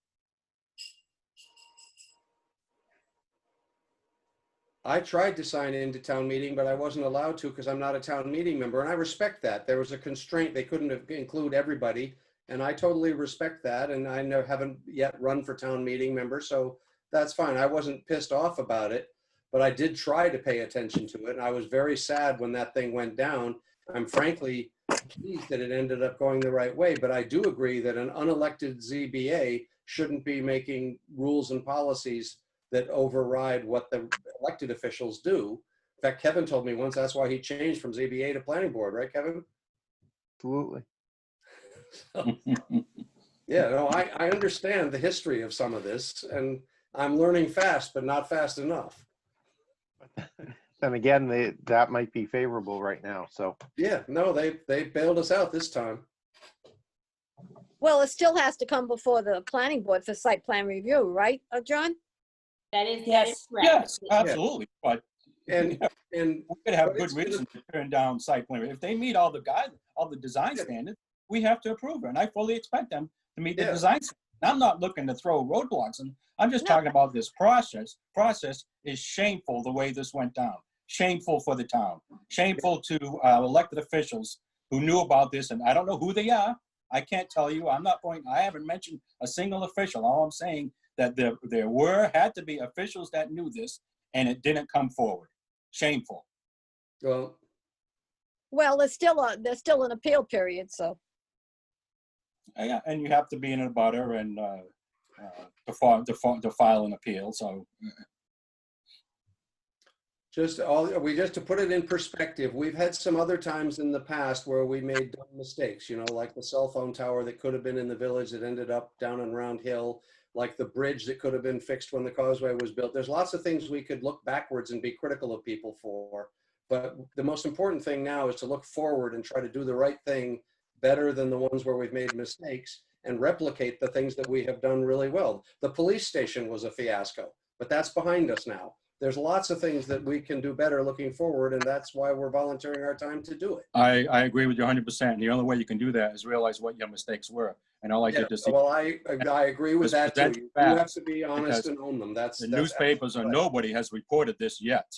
I tried to sign into town meeting, but I wasn't allowed to because I'm not a town meeting member, and I respect that. There was a constraint. They couldn't include everybody, and I totally respect that, and I haven't yet run for town meeting member, so that's fine. I wasn't pissed off about it, but I did try to pay attention to it, and I was very sad when that thing went down. I'm frankly pleased that it ended up going the right way, but I do agree that an unelected ZBA shouldn't be making rules and policies that override what the elected officials do. In fact, Kevin told me once that's why he changed from ZBA to planning board, right, Kevin? Absolutely. Yeah, no, I understand the history of some of this, and I'm learning fast, but not fast enough. Then again, that might be favorable right now, so. Yeah, no, they bailed us out this time. Well, it still has to come before the planning board for site plan review, right, John? That is Yes. correct. Yes, absolutely. But And we could have But good it's gonna- reason to turn down site plan. If they meet all the design Yeah. standards, we have to approve it. And I fully expect them to meet the Yeah. design. I'm not looking to throw roadblocks in. I'm just No. talking about this process. Process is shameful the way this went down. Shameful for the town. Shameful to elected officials who knew about this, and I don't know who they are. I can't tell you. I haven't mentioned a single official. All I'm saying that there had to be officials that knew this, and it didn't come forward. Shameful. well, Well, there's still an appeal period, so. Yeah, and you have to be in a butter and to file an appeal. So just to put it in perspective, we've had some other times in the past where we made dumb mistakes, like the cell phone tower that could have been in the village that ended up down on Round Hill, like the bridge that could have been fixed when the causeway was built. There's lots of things we could look backwards and be critical of people for. But the most important thing now is to look forward and try to do the right thing better than the ones where we've made mistakes and replicate the things that we have done really well. The police station was a fiasco, but that's behind us now. There's lots of things that we can do better looking forward, and that's why we're volunteering our time to do it. I agree with you 100%. The only way you can do that is realize what your mistakes were. And all I Yeah, did to see well, I agree with that too. present You have facts, to be honest because and own them. That's the that's newspapers or absolutely right. nobody has reported this yet.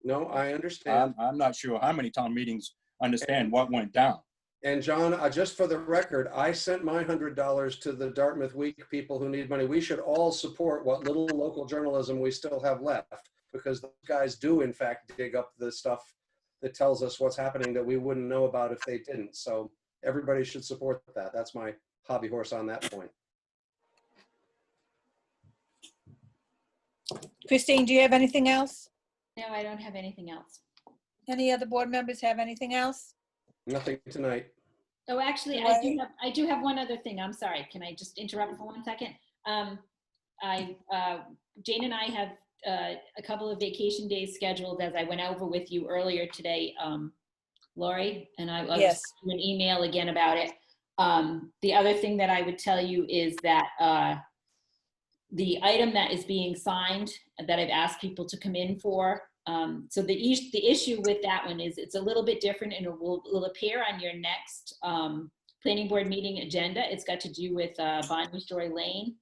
No, I understand. I'm not sure how many town meetings understand what went down. And John, just for the record, I sent my $100 to the Dartmouth Week people who need money. We should all support what little local journalism we still have left, because those guys do in fact dig up the stuff that tells us what's happening that we wouldn't know about if they didn't. So everybody should support that. That's my hobby horse on that point. Christine, do you have anything else? No, I don't have anything else. Any other board members have anything else? Nothing tonight. Oh, actually, Right. I do have one other thing. I'm sorry. Can I just interrupt for 1 second? Jane and I have a couple of vacation days scheduled, as I went over with you earlier today, Lori, and I'll Yes. just do an email again about it. The other thing that I would tell you is that the item that is being signed that I've asked people to come in for. So the issue with that one is it's a little bit different, and it will appear on your next planning board meeting agenda. It's got to do with Bonnie Story Lane.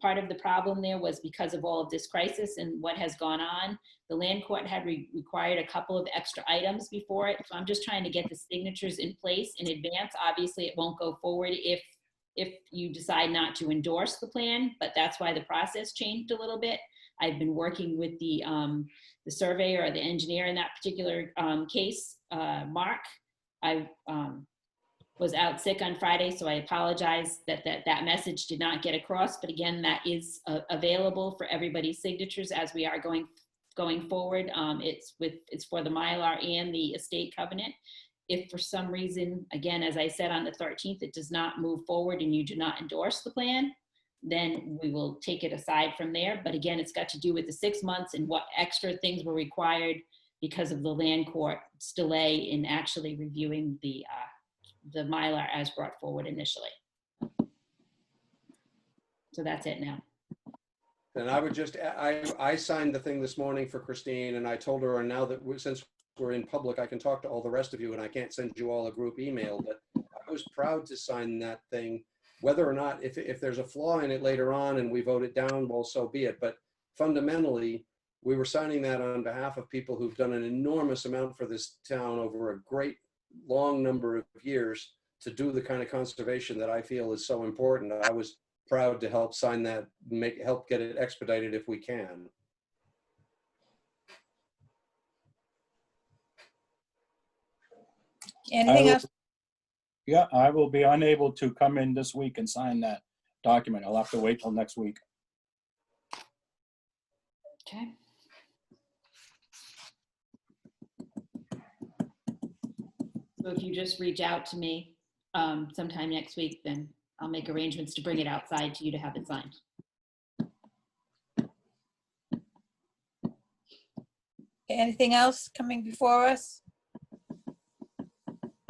Part of the problem there was because of all of this crisis and what has gone on. The land court had required a couple of extra items before it. So I'm just trying to get the signatures in place in advance. Obviously, it won't go forward if if you decide not to endorse the plan, but that's why the process changed a little bit. I've been working with the surveyor or the engineer in that particular case, Mark. I was out sick on Friday, so I apologize that message did not get across. But again, that is available for everybody's signatures as we are going forward. It's for the Mylar and the estate covenant. If for some reason, again, as I said on the 13th, it does not move forward and you do not endorse the plan, then we will take it aside from there. But again, it's got to do with the 6 months and what extra things were required because of the land court's delay in actually reviewing the Mylar as brought forward initially. So that's it now. And I would just, I signed the thing this morning for Christine, and I told her, and now that since we're in public, I can talk to all the rest of you, and I can't send you all a group email, but I was proud to sign that thing, whether or not, if there's a flaw in it later on and we vote it down, well, so be it. But fundamentally, we were signing that on behalf of people who've done an enormous amount for this town over a great long number of years to do the kind of conservation that I feel is so important. I was proud to help sign that, help get it expedited if we can. Anything will- else? Yeah, I will be unable to come in this week and sign that document. I'll have to wait till next week. Okay. So if you just reach out to me sometime next week, then I'll make arrangements to bring it outside to you to have it signed. Anything else coming before us?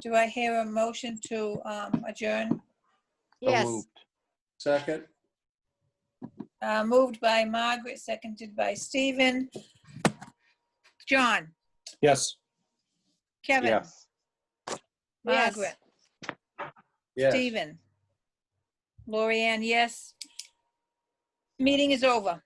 Do I hear a motion to adjourn? So Yes, moved. Second, Moved by Margaret, seconded by Stephen. John, Yes. Kevin, Yes. Margaret, yes. Stephen, Loriann, yes. Meeting is over.